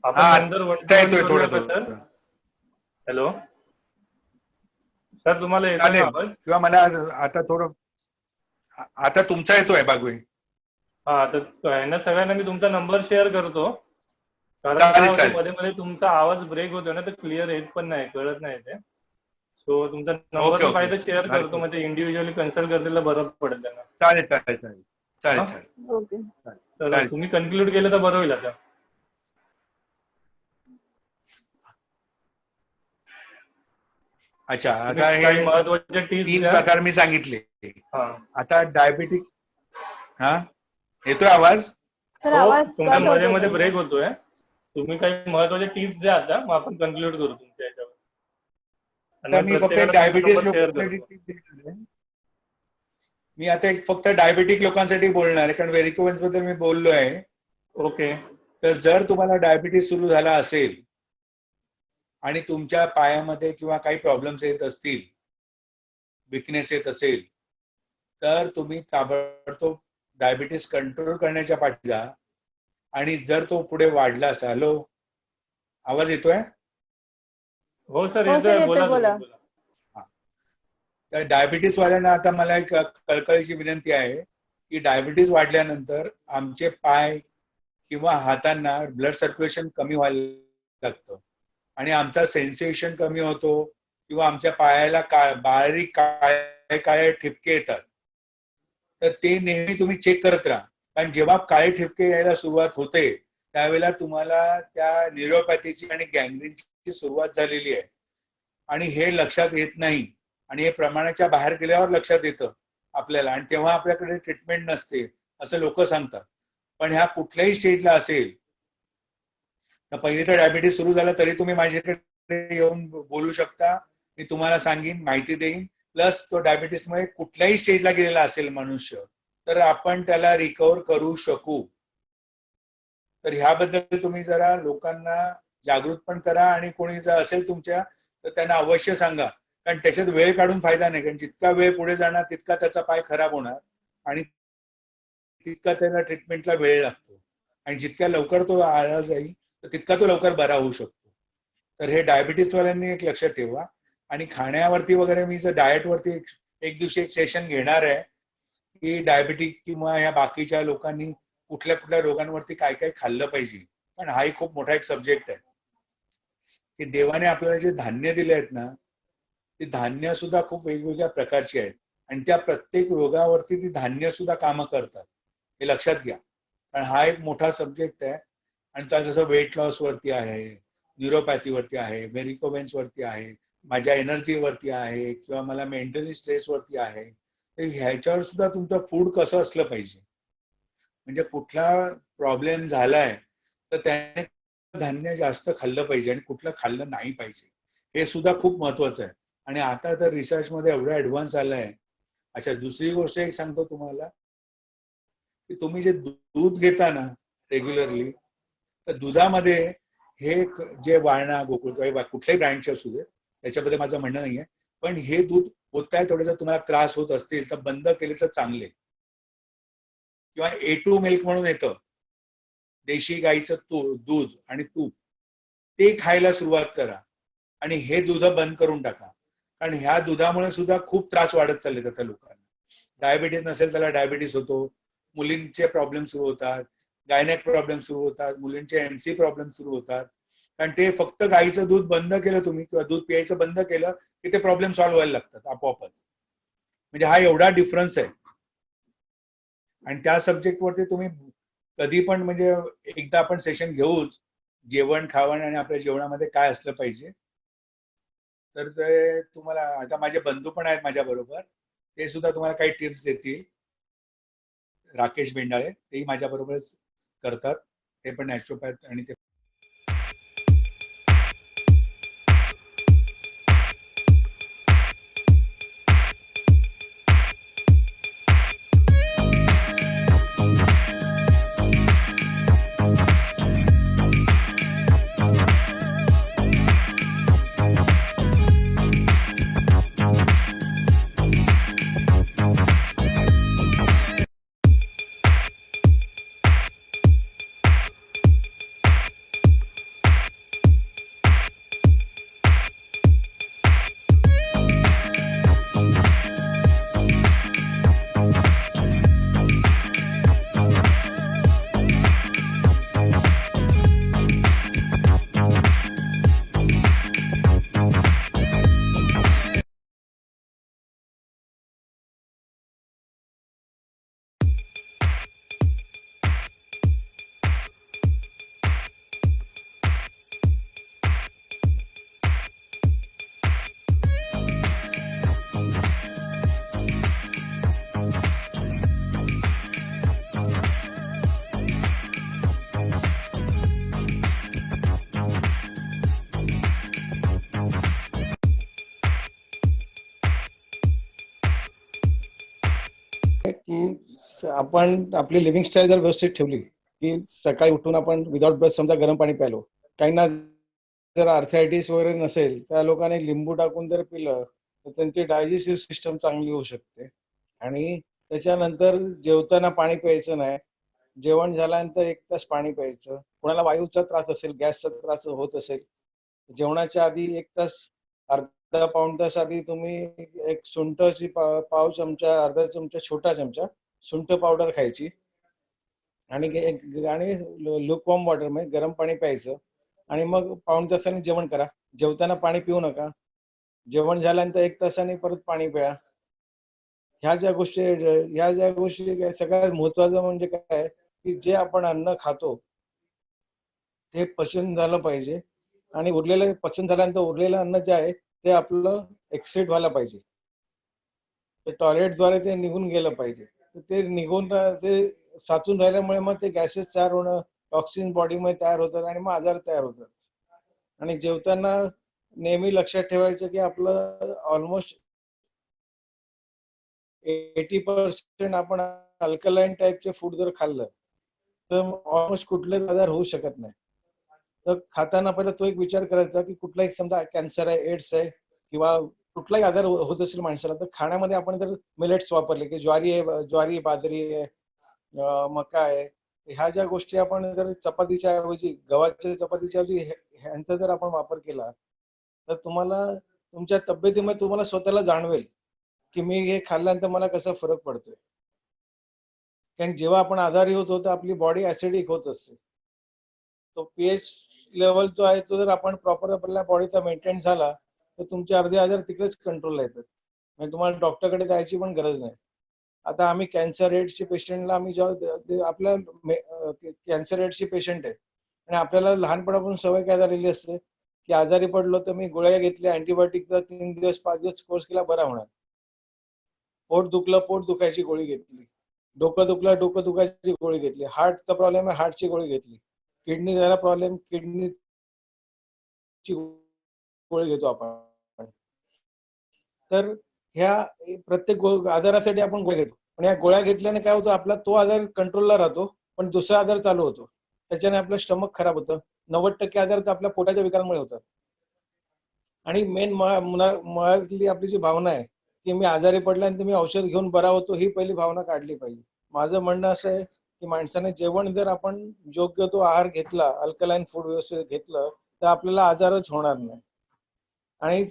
आपण नंतर थोडं सर. हॅलो सर, तुम्हाला येत आहे आवाज? किंवा मला आता थोडं, आता तुमचा येतोय बागवे. हा, तर यांना सगळ्यांना मी तुमचा नंबर शेअर करतो, कारण मध्ये मध्ये तुमचा आवाज ब्रेक होतो ना, तर क्लिअर येत पण नाही, कळत नाही ते. सो तुमचा नंबर पाहिजे शेअर करतो, म्हणजे इंडिव्हिज्युअली कन्सल्ट करायला बरं पडेल त्यांना. चालेल चालेल चालेल चालेल चालेल. ओके. तर तुम्ही कन्क्लूड केलं तर बरं होईल. आता अच्छा, आता काही महत्वाचे टिप्स 3 प्रकार मी सांगितले. आता डायबिटिक, येतोय आवाज? तुमच्या मध्ये मध्ये ब्रेक होतोय. तुम्ही काही महत्वाचे टिप्स द्या आता, मग आपण कन्क्लूड करू तुमच्या याच्यावर. मी फक्त डायबिटीस मी आता फक्त डायबेटिक लोकांसाठी बोलणार आहे, कारण व्हेरिकोवेन्स बद्दल मी बोललो आहे. ओके. तर जर तुम्हाला डायबिटीस सुरू झाला असेल आणि तुमच्या पायामध्ये किंवा काही प्रॉब्लेम्स येत असतील, विकनेस येत असेल, तर तुम्ही ताबडतोब डायबिटीस कंट्रोल करण्याच्या पाठी जा. आणि जर तो पुढे वाढला असेल, हॅलो आवाज येतोय? हो सर, येतोय, बोला. तर डायबिटीस वाल्यांना आता मला एक कळकळीची विनंती आहे की डायबिटीस वाढल्यानंतर आमचे पाय किंवा हातांना ब्लड सर्क्युलेशन कमी व्हायला लागतं आणि आमचा सेन्सेशन कमी होतो, किंवा आमच्या पायाला बारीक काळे काळे ठिपके येतात. तर ते नेहमी तुम्ही चेक करत राहा, कारण जेव्हा काळे ठिपके यायला सुरुवात होते त्यावेळेला तुम्हाला त्या न्यूरोपॅथीची आणि गँग्रीनची सुरुवात झालेली आहे. आणि हे लक्षात येत नाही, आणि हे प्रमाणाच्या बाहेर गेल्यावर लक्षात येतं आपल्याला, आणि तेव्हा आपल्याकडे ट्रीटमेंट नसते असं लोक सांगतात. पण ह्या कुठल्याही स्टेजला असेल तर पहिली तर डायबिटीस सुरू झाला तरी तुम्ही माझ्याकडे येऊन बोलू शकता, मी तुम्हाला सांगेन, माहिती देईन. प्लस तो डायबिटीसमुळे कुठल्याही स्टेजला गेलेला असेल मनुष्य, तर आपण त्याला रिकव्हर करू शकू. तर ह्याबद्दल तुम्ही जरा लोकांना जागृत पण करा, आणि कोणी जर असेल तुमच्या तर त्यांना अवश्य सांगा, कारण त्याच्यात वेळ काढून फायदा नाही. कारण जितका वेळ पुढे जाणार तितका त्याचा पाय खराब होणार आणि तितका त्याला ट्रीटमेंटला वेळ लागतो, आणि जितक्या लवकर तो आला जाईल तर तितका तो लवकर बरा होऊ शकतो. तर हे डायबिटीस वाल्यांनी एक लक्षात ठेवा. आणि खाण्यावरती वगैरे मी जर डाएटवरती एक दिवशी एक सेशन घेणार आहे की डायबिटिक किंवा या बाकीच्या लोकांनी कुठल्या कुठल्या रोगांवरती काय काय खाल्लं पाहिजे, कारण हाही खूप मोठा एक सब्जेक्ट आहे. की देवाने आपल्याला जे धान्य दिले आहेत ना, ती धान्य सुद्धा खूप वेगवेगळ्या प्रकारची आहेत, आणि त्या प्रत्येक रोगावरती ती धान्य सुद्धा कामं करतात, हे लक्षात घ्या. कारण हा एक मोठा सब्जेक्ट आहे. आणि त्या जसं वेट लॉस वरती आहे, न्यूरोपॅथी वरती आहे, व्हेरिकोवेन्स वरती आहे, माझ्या एनर्जी वरती आहे, किंवा मला मेंटली स्ट्रेस वरती आहे. तर ह्याच्यावर सुद्धा तुमचं फूड कसं असलं पाहिजे, म्हणजे कुठला प्रॉब्लेम झालाय तर त्याने धान्य जास्त खाल्लं पाहिजे आणि कुठलं खाल्लं नाही पाहिजे, हे सुद्धा खूप महत्वाचं आहे. आणि आता तर रिसर्च मध्ये एवढा ऍडव्हान्स आलाय. अच्छा, दुसरी गोष्ट एक सांगतो तुम्हाला, की तुम्ही जे दूध घेता ना रेग्युलरली, तर दुधामध्ये हे जे वारणा, गोकुळ किंवा कुठल्याही ब्रँडचे असू दे, त्याच्याबद्दल माझं म्हणणं नाहीये, पण हे दूध होत आहे थोडे, जर तुम्हाला त्रास होत असतील तर बंद केले तर चांगले. किंवा A2 मिल्क म्हणून येतं, देशी गाईचं दूध आणि तूप, ते खायला सुरुवात करा आणि हे दूध बंद करून टाका. कारण ह्या दुधामुळे सुद्धा खूप त्रास वाढत चालले आता लोकांना. डायबिटीस नसेल त्याला डायबिटीस होतो, मुलींचे प्रॉब्लेम सुरू होतात, गायनेक प्रॉब्लेम सुरू होतात, मुलींचे MC प्रॉब्लेम सुरू होतात. कारण ते फक्त गाईचं दूध बंद केलं तुम्ही, किंवा दूध प्यायचं बंद केलं की ते प्रॉब्लेम सॉल्व्ह व्हायला लागतात आपोआपच. म्हणजे हा एवढा डिफरन्स आहे. आणि त्या सब्जेक्ट वरती तुम्ही कधी पण, म्हणजे एकदा आपण सेशन घेऊच, जेवण खावण आणि आपल्या जेवणामध्ये काय असलं पाहिजे. तर ते तुम्हाला, आता माझे बंधू पण आहेत माझ्या बरोबर, ते सुद्धा तुम्हाला काही टिप्स देतील. राकेश बेंडाळे, तेही माझ्या बरोबरच करतात, ते पण नॅचरोपॅथ आणि ते की आपण आपली लिव्हिंग स्टाईल जर व्यवस्थित ठेवली की सकाळी उठून आपण विदाउट ब्रश समजा गरम पाणी प्यालो, काहींना जर आर्थरायटिस वगैरे नसेल त्या लोकांनी लिंबू टाकून जर पिलं तर त्यांची डायजेस्टिव्ह सिस्टम चांगली होऊ शकते. आणि त्याच्यानंतर जेवताना पाणी प्यायचं नाही, जेवण झाल्यानंतर 1 तास पाणी प्यायचं. कोणाला वायूचा त्रास असेल, गॅसचा त्रास होत असेल, जेवणाच्या आधी 1 तास अर्धा पाऊण तास आधी तुम्ही एक सुंठची पाव चमचा, अर्धा चमचा, छोटा चमचा सुंठ पावडर खायची आणि लुकवॉर्म वॉटर म्हणजे गरम पाणी प्यायचं आणि मग पाऊण तासाने जेवण करा. जेवताना पाणी पिऊ नका. जेवण झाल्यानंतर 1 तासाने परत पाणी प्या. ह्या ज्या गोष्टी सगळ्यात महत्वाचं म्हणजे काय की जे आपण अन्न खातो ते पचन झालं पाहिजे आणि पचन झाल्यानंतर उरलेलं अन्न जे आहे ते आपलं एक्सेट व्हायला पाहिजे. ते टॉयलेटद्वारे ते निघून गेलं पाहिजे. ते साचून राहिल्यामुळे मग ते गॅसेस तयार होणं, टॉक्सिन बॉडीमध्ये तयार होतात आणि मग आजार तयार होतात. आणि जेवताना नेहमी लक्षात ठेवायचं की आपलं ऑलमोस्ट 80% आपण अल्कलाईन टाईपचे फूड जर खाल्लं तर ऑलमोस्ट कुठलेच आजार होऊ शकत नाही. तर खाताना पहिला तो एक विचार करायचा की कुठलाही समजा कॅन्सर आहे, एड्स आहे किंवा कुठलाही आजार होत असेल माणसाला तर खाण्यामध्ये आपण जर मिलेट्स वापरले की ज्वारी, बाजरी आहे, मका आहे, ह्या ज्या गोष्टी आपण जर चपातीच्या ऐवजी, गव्हाच्या चपातीच्या ऐवजी ह्यांचा जर आपण वापर केला तर तुम्हाला तुमच्या तब्येतीमध्ये तुम्हाला स्वतःला जाणवेल की मी हे खाल्ल्यानंतर मला कसा फरक पडतोय. कारण जेव्हा आपण आजारी होतो तर आपली बॉडी ऍसिडिक होत असते. तो पीएच लेवल जो आहे तो जर आपण प्रॉपर आपल्या बॉडीचा मेंटेन झाला तर तुमचे अर्धे आजार तिकडेच कंट्रोलला येतात. म्हणजे तुम्हाला डॉक्टरकडे जायची पण गरज नाही. आता आम्ही कॅन्सर एड्सचे पेशंटला आम्ही जेव्हा आपल्या कॅन्सर एड्सचे पेशंट आहे आणि आपल्याला लहानपणापासून सवय काय झालेली असते की आजारी पडलो तर मी गोळ्या घेतल्या, अँटीबायोटिकचा 3 दिवस 5 दिवस कोर्स केला, बरा होणार. पोट दुखलं, पोट दुखायची गोळी घेतली. डोकं दुखलं, डोकं दुखायची गोळी घेतली. हार्टचा प्रॉब्लेम आहे, हार्टची गोळी घेतली. किडनी झाला प्रॉब्लेम, किडनीची गोळी घेतो आपण. तर ह्या प्रत्येक आजारासाठी आपण गोळ्या घेतो. पण या गोळ्या घेतल्याने काय होतं, आपला तो आजार कंट्रोलला राहतो पण दुसरा आजार चालू होतो. त्याच्याने आपलं स्टमक खराब होतं. 90% आजार तर आपल्या पोटाच्या विकारांमुळे होतात. आणि मेन मुळातली आपली जी भावना आहे की मी आजारी पडल्यानंतर मी औषध घेऊन बरा होतो, ही पहिली भावना काढली पाहिजे. माझं म्हणणं असं आहे की माणसाने जेवण जर आपण योग्य तो आहार घेतला, अल्कलाईन फूड व्यवस्थित घेतलं तर आपल्याला आजारच होणार नाही. आणि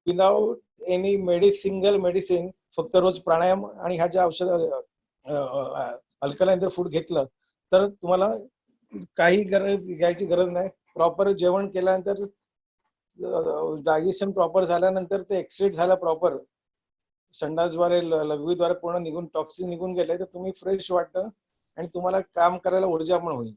विदाउट एनी सिंगल मेडिसिन, फक्त रोज प्राणायाम आणि ह्या ज्या औषध अल्कलाईन फूड घेतलं तर तुम्हाला काही घ्यायची गरज नाही. प्रॉपर जेवण केल्यानंतर, डायजेशन प्रॉपर झाल्यानंतर ते एक्सेट झालं प्रॉपर, संडासद्वारे लघवीद्वारे पूर्ण निघून टॉक्सिन निघून गेले तर तुम्ही फ्रेश वाटतं आणि तुम्हाला काम करायला ऊर्जा पण होईल.